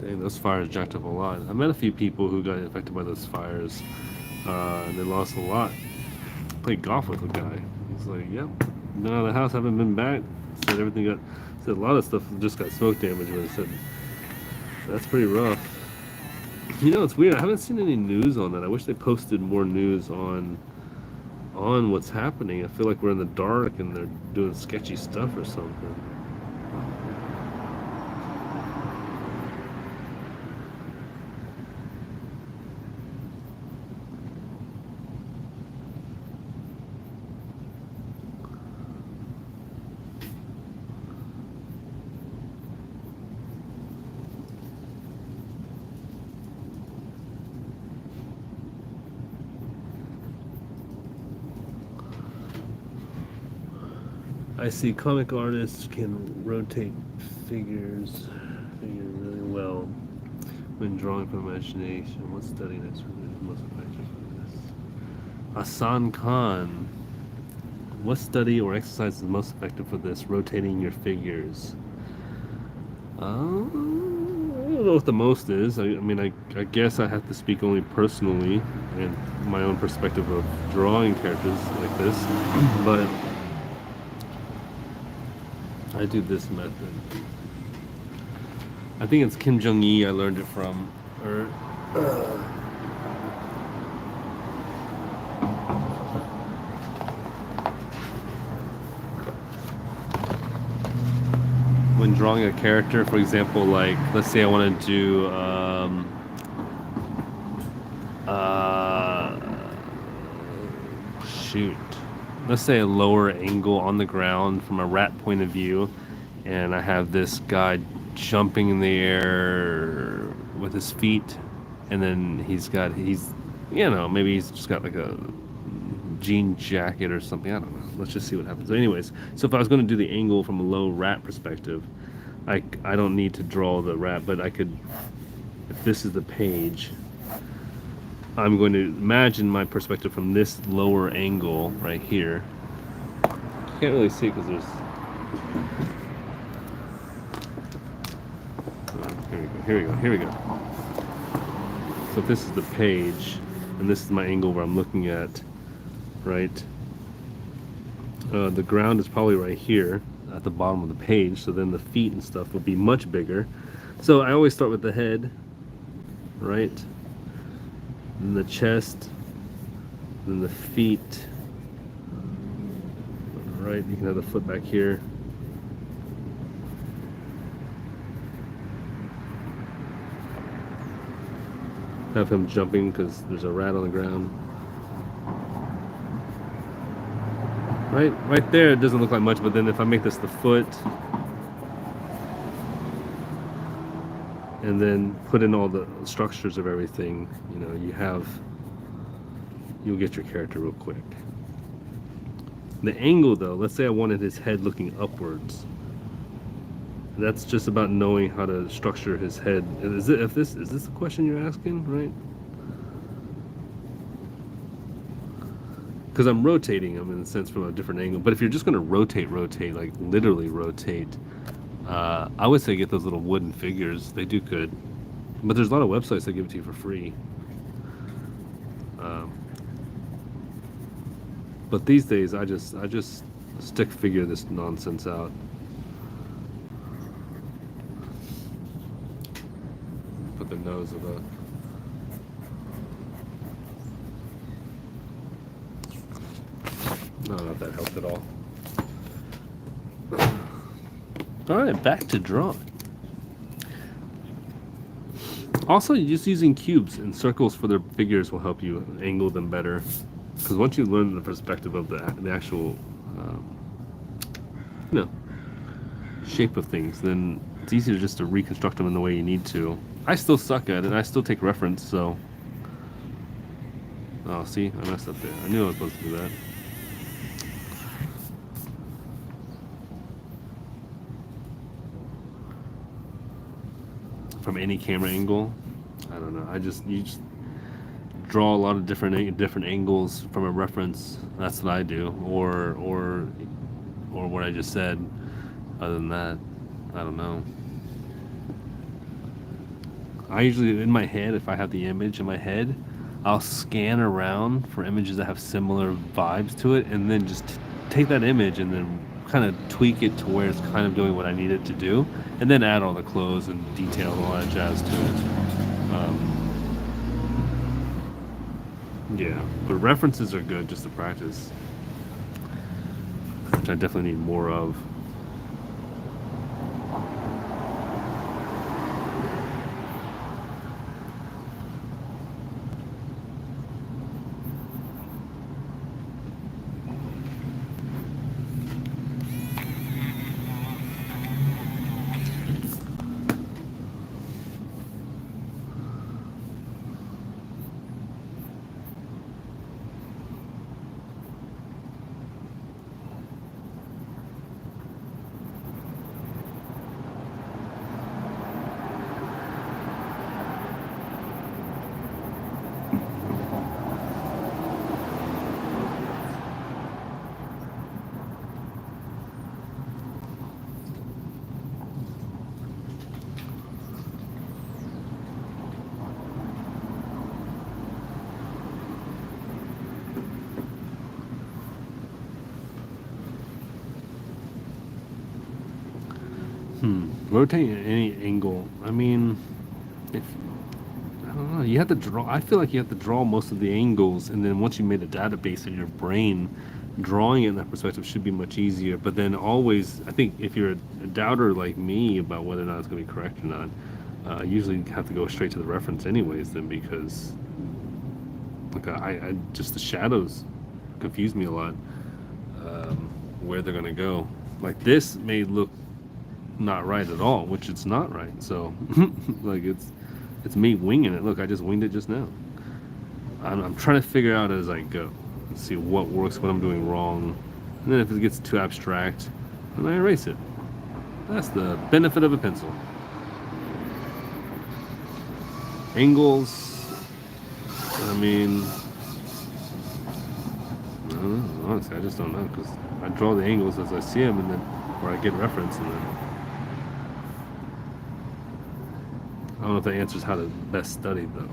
Dang, those fires jacked up a lot. I met a few people who got affected by those fires, and they lost a lot. I played golf with a guy. He's like, "Yep, been out of the house, haven't been back." Said everything got. Said a lot of stuff just got smoke damage, but he said that's pretty rough. You know, it's weird. I haven't seen any news on that. I wish they posted more news on what's happening. I feel like we're in the dark and they're doing sketchy stuff or something. I see comic artists can rotate figures really well when drawing from imagination. What study next for the most effective for this? Hassan Khan. What study or exercise is most effective for this? Rotating your figures. I don't know what the most is. I mean, I guess I have to speak only personally and my own perspective of drawing characters like this, but I do this method. I think it's Kim Jong-il I learned it from. When drawing a character, for example, like, let's say I want to do shoot. Let's say a lower angle on the ground from a rat point of view, and I have this guy jumping in the air with his feet, and then he's maybe he's just got like a jean jacket or something. I don't know. Let's just see what happens. Anyways, so if I was going to do the angle from a low rat perspective, I don't need to draw the rat, but I could, if this is the page, I'm going to imagine my perspective from this lower angle right here. You can't really see because there's Here we go. Here we go. Here we go. So this is the page, and this is my angle where I'm looking at, right? The ground is probably right here at the bottom of the page, so then the feet and stuff will be much bigger. So I always start with the head, right? Then the chest, then the feet, right? You can have the foot back here. Have him jumping because there's a rat on the ground. Right there it doesn't look like much, but then if I make this the foot and then put in all the structures of everything, you know, you'll get your character real quick. The angle though, let's say I wanted his head looking upwards. That's just about knowing how to structure his head. Is this a question you're asking, right? Because I'm rotating them in a sense from a different angle. But if you're just going to rotate, like literally rotate, I would say get those little wooden figures. They do good. But there's a lot of websites that give it to you for free. But these days, I just stick figure this nonsense out. Put the nose of a... I don't know if that helped at all. Alright, back to drawing. Also, just using cubes and circles for their figures will help you angle them better. Because once you learn the perspective of the actual, shape of things, then it's easier just to reconstruct them in the way you need to. I still suck at it. I still take reference, so... Oh, see? I messed up there. I knew I was supposed to do that. From any camera angle, I don't know. You just draw a lot of different angles from a reference. That's what I do, or what I just said. Other than that, I don't know. I usually, in my head, if I have the image in my head, I'll scan around for images that have similar vibes to it, and then just take that image and then kind of tweak it to where it's kind of doing what I need it to do, and then add all the clothes and detail and all that jazz to it. Yeah, but references are good just to practice, which I definitely need more of. Rotating at any angle. I mean, I don't know. You have to draw. I feel like you have to draw most of the angles, and then once you made a database in your brain, drawing it in that perspective should be much easier. But then always, I think if you're a doubter like me about whether or not it's going to be correct or not, usually have to go straight to the reference anyways. Then because, like, I just the shadows confuse me a lot. Where they're going to go. Like this may look not right at all, which it's not right. So like it's me winging it. Look, I just winged it just now. I'm trying to figure out as I go and see what works, what I'm doing wrong, and then if it gets too abstract, then I erase it. That's the benefit of a pencil. Angles, I mean, I don't know, honestly I just don't know, because I draw the angles as I see them, and then where I get reference, and then I don't know if that answers how to best study, though.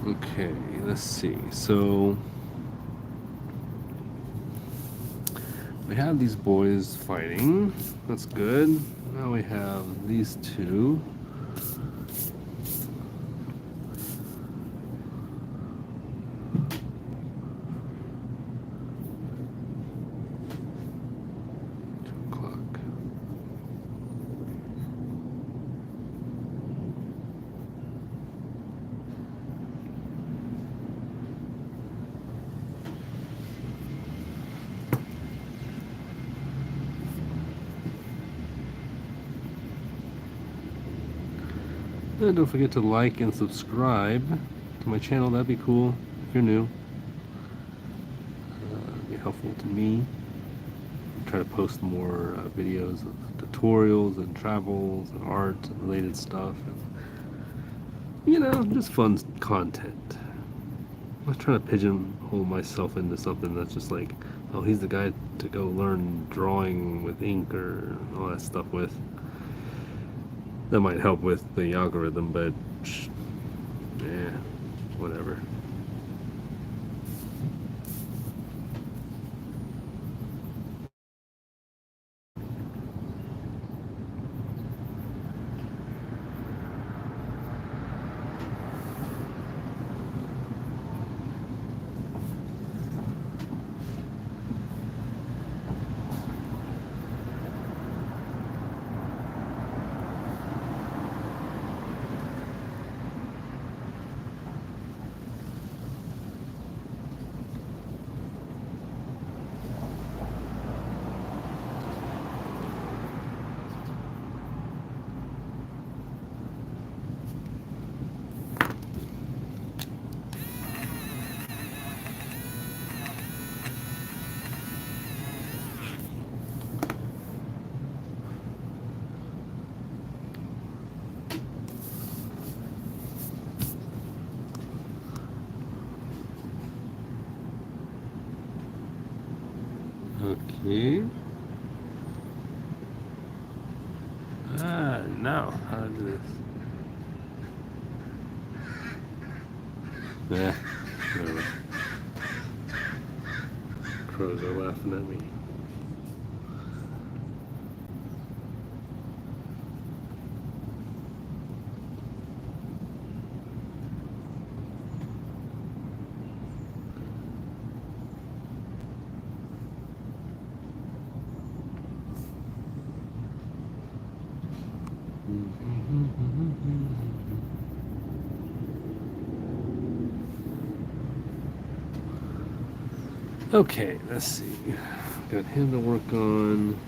Okay, let's see. So we have these boys fighting. That's good. Now we have these two. And don't forget to like and subscribe to my channel. That'd be cool if you're new. It'd be helpful to me. I try to post more videos of tutorials and travels and art and related stuff. And, just fun content. I'm not trying to pigeonhole myself into something that's just like, oh, he's the guy to go learn drawing with ink or all that stuff with. That might help with the algorithm, but yeah, whatever. Okay. Now, how to do this? Yeah, whatever. Crows are laughing at me. Okay, let's see. Got him to work on.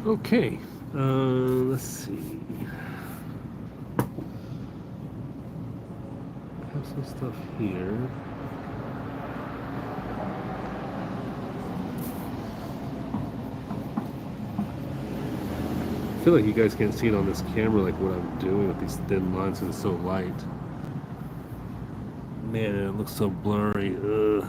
Okay, let's see. I have some stuff here. I feel like you guys can't see it on this camera, like what I'm doing with these thin lines because it's so light. Man, it looks so blurry. Ugh.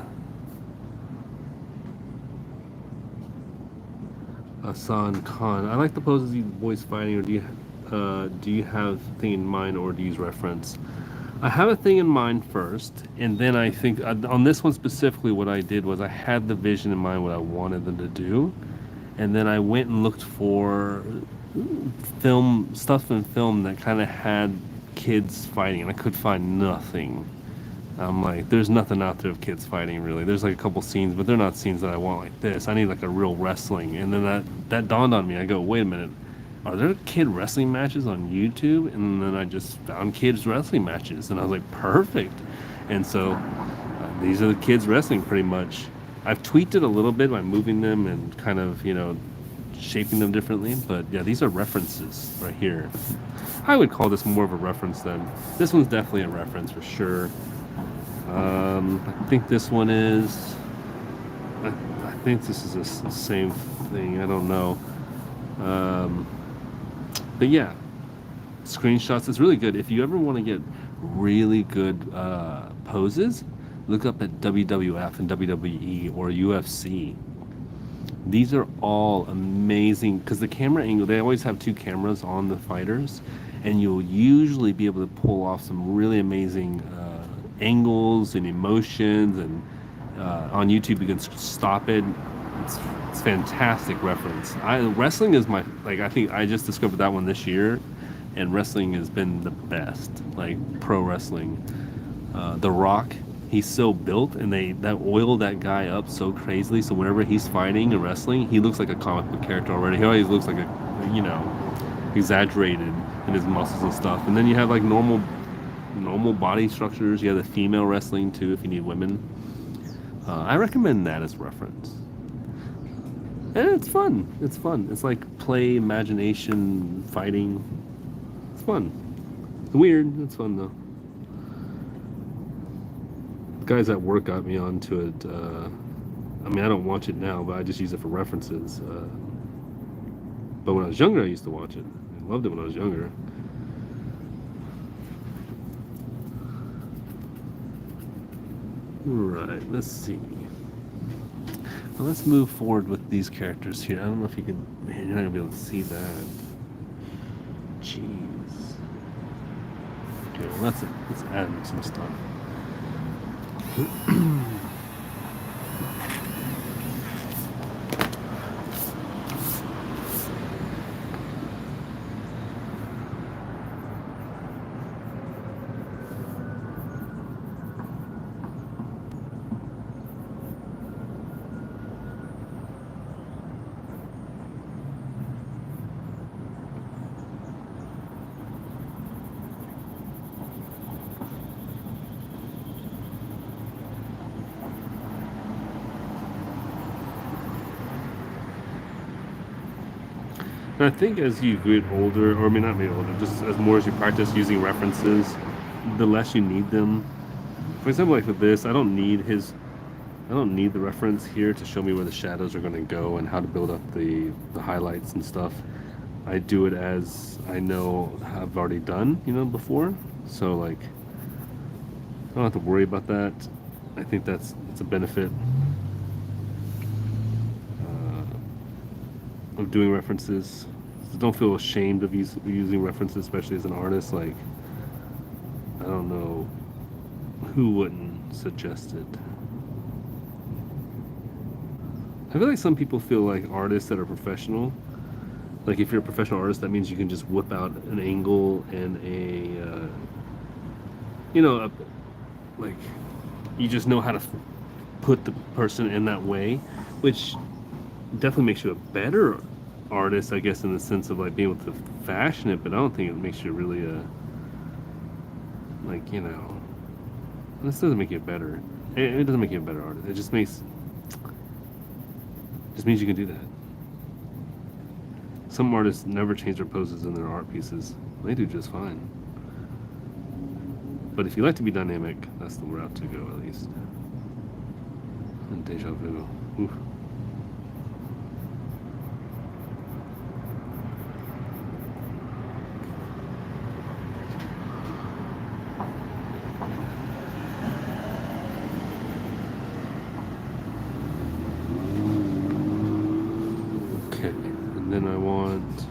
Hassan Khan. I like the poses you boys fighting, or do you have something in mind, or do you use reference? I have a thing in mind first, and then I think on this one specifically, what I did was I had the vision in mind what I wanted them to do, and then I went and looked for film stuff in film that kind of had kids fighting, and I could find nothing. I'm like, there's nothing out there of kids fighting really. There's like a couple scenes, but they're not scenes that I want like this. I need like a real wrestling. And then that dawned on me. I go, wait a minute, are there kid wrestling matches on YouTube? And then I just found kids wrestling matches, and I was like, perfect. And so these are the kids wrestling pretty much. I've tweaked it a little bit by moving them and kind of shaping them differently. But yeah, these are references right here. I would call this more of a reference than this one's definitely a reference for sure. I think this one is. I think this is the same thing. I don't know. But yeah, screenshots is really good. If you ever want to get really good poses, look up at WWF and WWE or UFC. These are all amazing because the camera angle, they always have two cameras on the fighters, and you'll usually be able to pull off some really amazing angles and emotions, and on YouTube you can stop it. It's fantastic reference. Wrestling is my, like, I think I just discovered that one this year, and wrestling has been the best, like pro wrestling. The Rock, he's so built, and that oil that guy up so crazily, so whenever he's fighting and wrestling, he looks like a comic book character already. He always looks like exaggerated in his muscles and stuff. And then you have like normal body structures. You have the female wrestling too if you need women. I recommend that as reference. And it's fun. It's like play, imagination, fighting. It's fun. It's weird. It's fun though. The guys at work got me onto it. I mean, I don't watch it now, but I just use it for references. But when I was younger, I used to watch it. I loved it when I was younger. Right, let's see. Well, let's move forward with these characters here. I don't know if you can... Man, you're not going to be able to see that. Jeez. Okay, well, let's add some stuff. And I think as you get older, or I mean not maybe older, just as more as you practice using references, the less you need them. For example, like with this, I don't need the reference here to show me where the shadows are going to go and how to build up the highlights and stuff. I do it as I know I've already done, before. So like, I don't have to worry about that. I think it's a benefit of doing references. So don't feel ashamed of using references, especially as an artist. Like, I don't know who wouldn't suggest it. I feel like some people feel like artists that are professional, like if you're a professional artist, that means you can just whip out an angle and like you just know how to put the person in that way, which definitely makes you a better artist, I guess, in the sense of like being able to fashion it, but I don't think it makes you really this doesn't make you better. It doesn't make you a better artist. It just means you can do that. Some artists never change their poses in their art pieces. They do just fine. But if you like to be dynamic, that's the route to go, at least. And deja vu. Oof. Then I want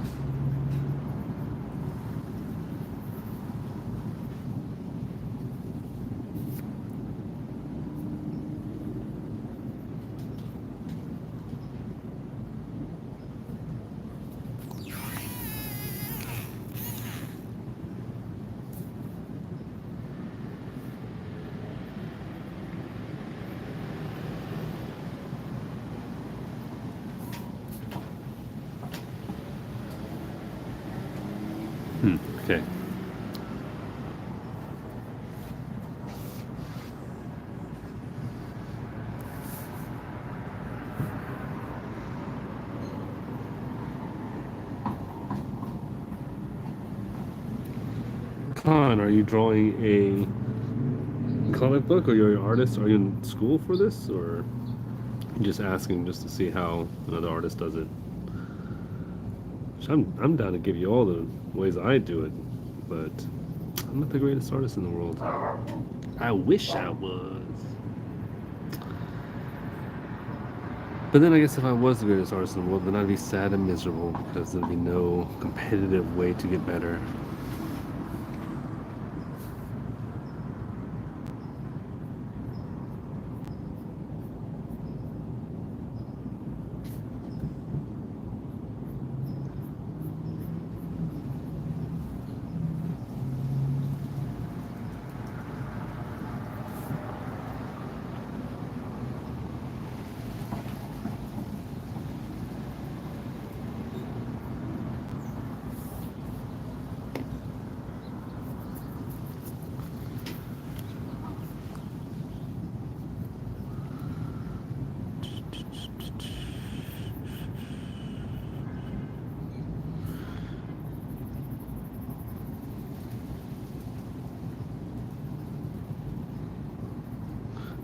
Okay. Con, are you drawing a comic book, or you're an artist? Are you in school for this, or just asking just to see how another artist does it? I'm down to give you all the ways I do it, but I'm not the greatest artist in the world. I wish I was. But then I guess if I was the greatest artist in the world, then I'd be sad and miserable because there'd be no competitive way to get better.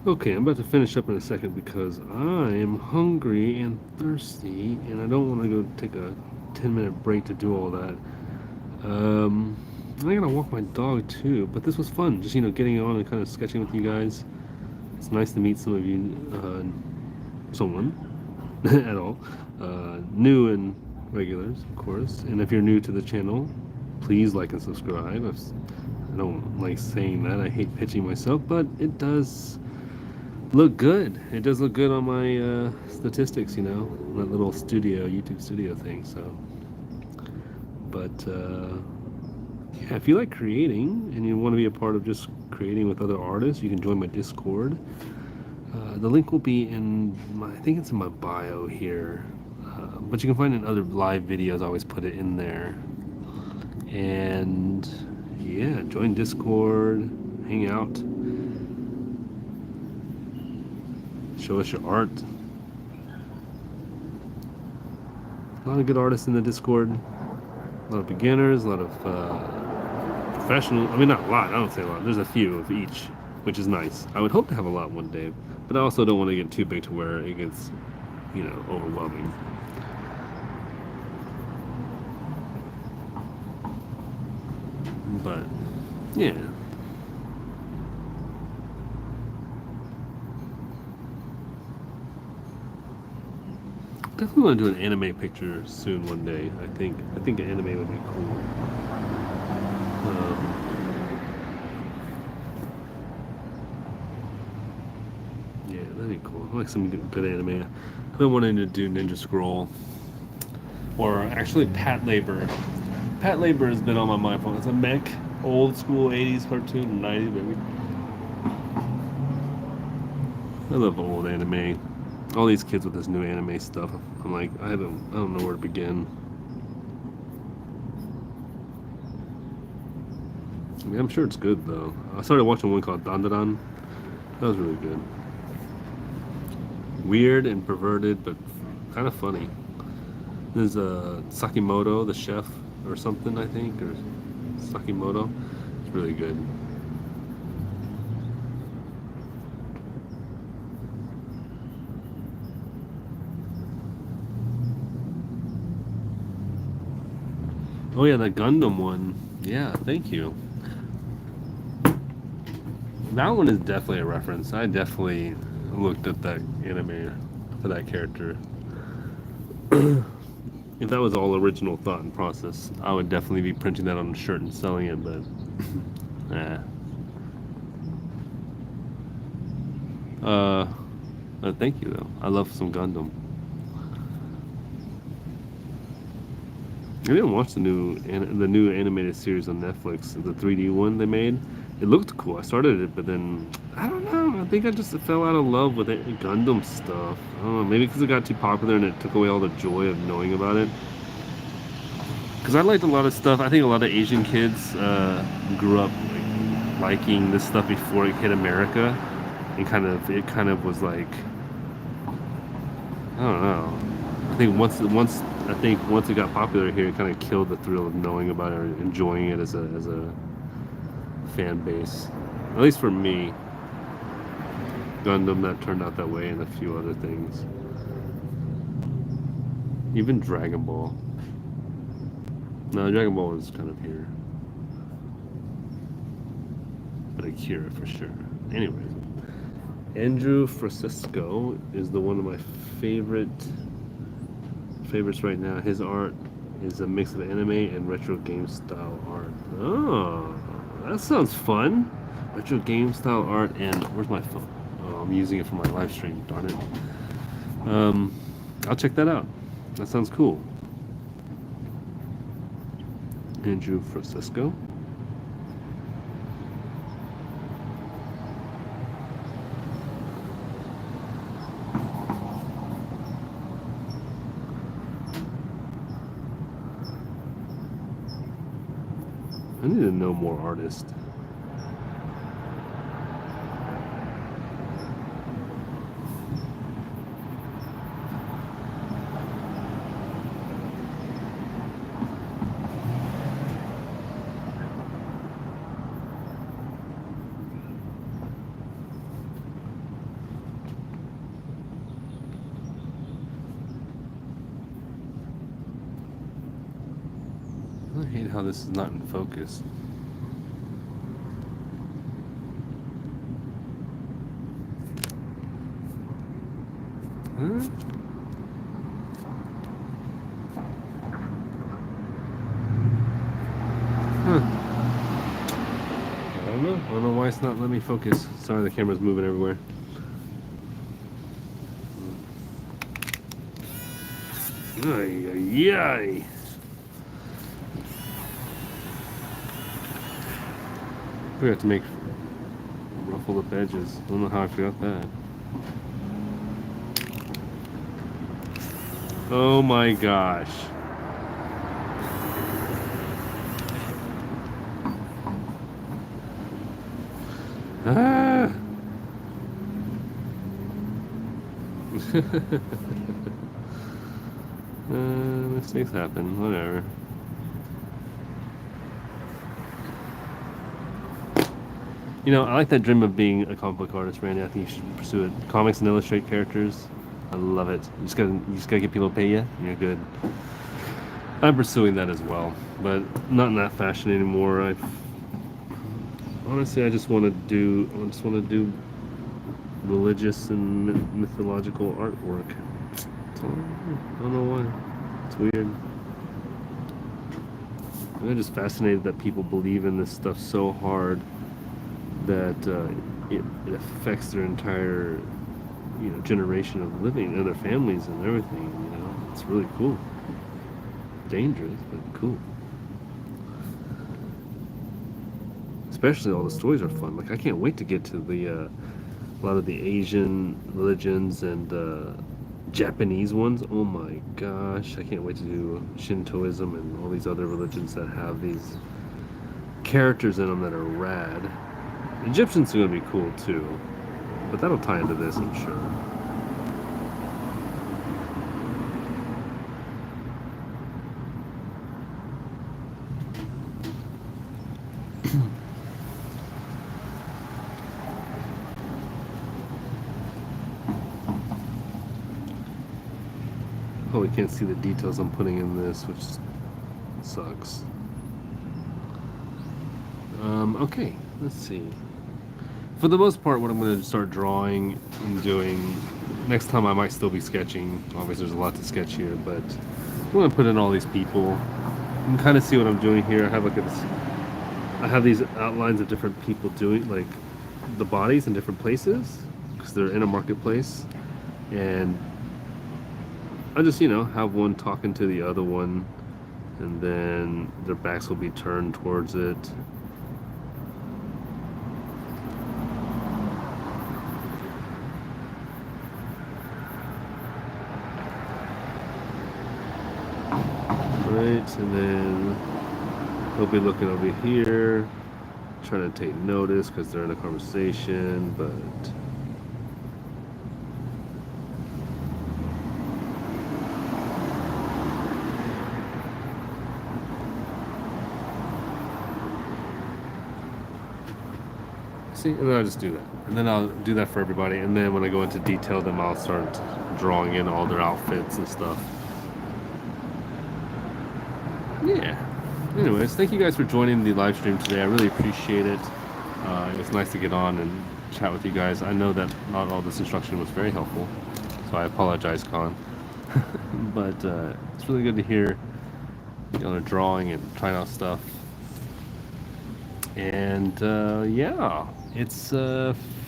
Okay, I'm about to finish up in a second because I am hungry and thirsty, and I don't want to go take a 10-minute break to do all that. I gotta walk my dog too, but this was fun. Just getting on and kind of sketching with you guys. It's nice to meet some of you, someone at all, new and regulars, of course. And if you're new to the channel, please like and subscribe. I don't like saying that. I hate pitching myself, but it does look good. It does look good on my statistics, that little YouTube studio thing. So, but yeah, if you like creating and you want to be a part of just creating with other artists, you can join my Discord. The link will be I think it's in my bio here, but you can find it in other live videos. I always put it in there. And yeah, join Discord, hang out. Show us your art. A lot of good artists in the Discord. A lot of beginners, a lot of professional. I mean, not a lot. I don't say a lot. There's a few of each, which is nice. I would hope to have a lot one day, but I also don't want to get too big to where it gets, overwhelming. But yeah. Definitely want to do an anime picture soon one day. I think an anime would be cool. Yeah, that'd be cool. I like some good anime. I've been wanting to do Ninja Scroll, or actually Pat Labor. Pat Labor has been on my mind for. It's a mech, old school '80s cartoon, '90s baby. I love old anime. All these kids with this new anime stuff, I'm like, I don't know where to begin. I mean, I'm sure it's good though. I started watching one called Dandadan. That was really good. Weird and perverted, but kind of funny. There's Sakimoto, the chef, or something, I think, or Sakimoto. It's really good. Oh yeah, the Gundam one. Yeah, thank you. That one is definitely a reference. I definitely looked at that anime for that character. If that was all original thought and process, I would definitely be printing that on a shirt and selling it, but thank you though. I love some Gundam. I didn't watch the new animated series on Netflix, the 3D one they made. It looked cool. I started it, but then I don't know. I think I just fell out of love with it, Gundam stuff. I don't know. Maybe because it got too popular and it took away all the joy of knowing about it. I liked a lot of stuff. I think a lot of Asian kids grew up liking this stuff before it hit America, and it kind of was like, I don't know. I think once it got popular here, it kind of killed the thrill of knowing about it or enjoying it as a fan base. At least for me, Gundam that turned out that way, and a few other things. Even Dragon Ball. No, Dragon Ball was kind of here, but Akira for sure. Anyways, Andrew Francisco is one of my favorites right now. His art is a mix of anime and retro game style art. Oh, that sounds fun. Retro game style art, and where's my phone? Oh, I'm using it for my live stream. Darn it. I'll check that out. That sounds cool. Andrew Francisco. I need to know more artists. I hate how this is not in focus. Huh? I don't know why it's not letting me focus. Sorry, the camera's moving everywhere. Ay, ay, ay. I forgot to make ruffle up edges. I don't know how I forgot that. Oh my gosh. Ah! Mistakes happen, whatever. You know, I like that dream of being a comic book artist, Randy. I think you should pursue it. Comics and illustrate characters. I love it. You just gotta get people to pay you, and you're good. I'm pursuing that as well, but not in that fashion anymore. Honestly, I just want to do religious and mythological artwork. I don't know why. It's weird. I'm just fascinated that people believe in this stuff so hard that it affects their entire, generation of living and their families and everything. It's really cool. Dangerous, but cool. Especially all the stories are fun. Like, I can't wait to get to a lot of the Asian religions and Japanese ones. Oh my gosh, I can't wait to do Shintoism and all these other religions that have these characters in them that are rad. Egyptians are going to be cool too, but that'll tie into this, I'm sure. Oh, we can't see the details I'm putting in this, which sucks. Okay, let's see. For the most part, what I'm going to start drawing and doing, next time I might still be sketching. Obviously, there's a lot to sketch here, but I'm going to put in all these people. You can kind of see what I'm doing here. I have these outlines of different people doing, like, the bodies in different places, because they're in a marketplace. And I just, have one talking to the other one, and then their backs will be turned towards it. Right, and then he'll be looking over here, trying to take notice because they're in a conversation, but see, and then I'll just do that. And then I'll do that for everybody, and then when I go into detail, then I'll start drawing in all their outfits and stuff. Yeah. Anyways, thank you guys for joining the live stream today. I really appreciate it. It was nice to get on and chat with you guys. I know that not all this instruction was very helpful, so I apologize, Con. But it's really good to hear drawing and trying out stuff. And yeah, it's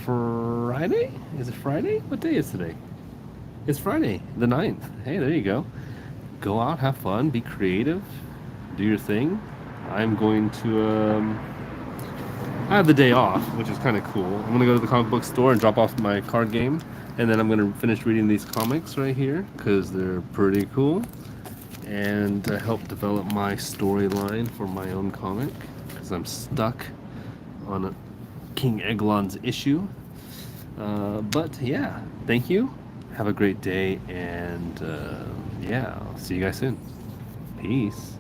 Friday. Is it Friday? What day is today? It's Friday, the 9th. Hey, there you go. Go out, have fun, be creative, do your thing. I'm going to I have the day off, which is kind of cool. I'm going to go to the comic book store and drop off my card game, and then I'm going to finish reading these comics right here because they're pretty cool, and help develop my storyline for my own comic because I'm stuck on a King Eglon's issue. But yeah, thank you. Have a great day, and yeah, I'll see you guys soon. Peace.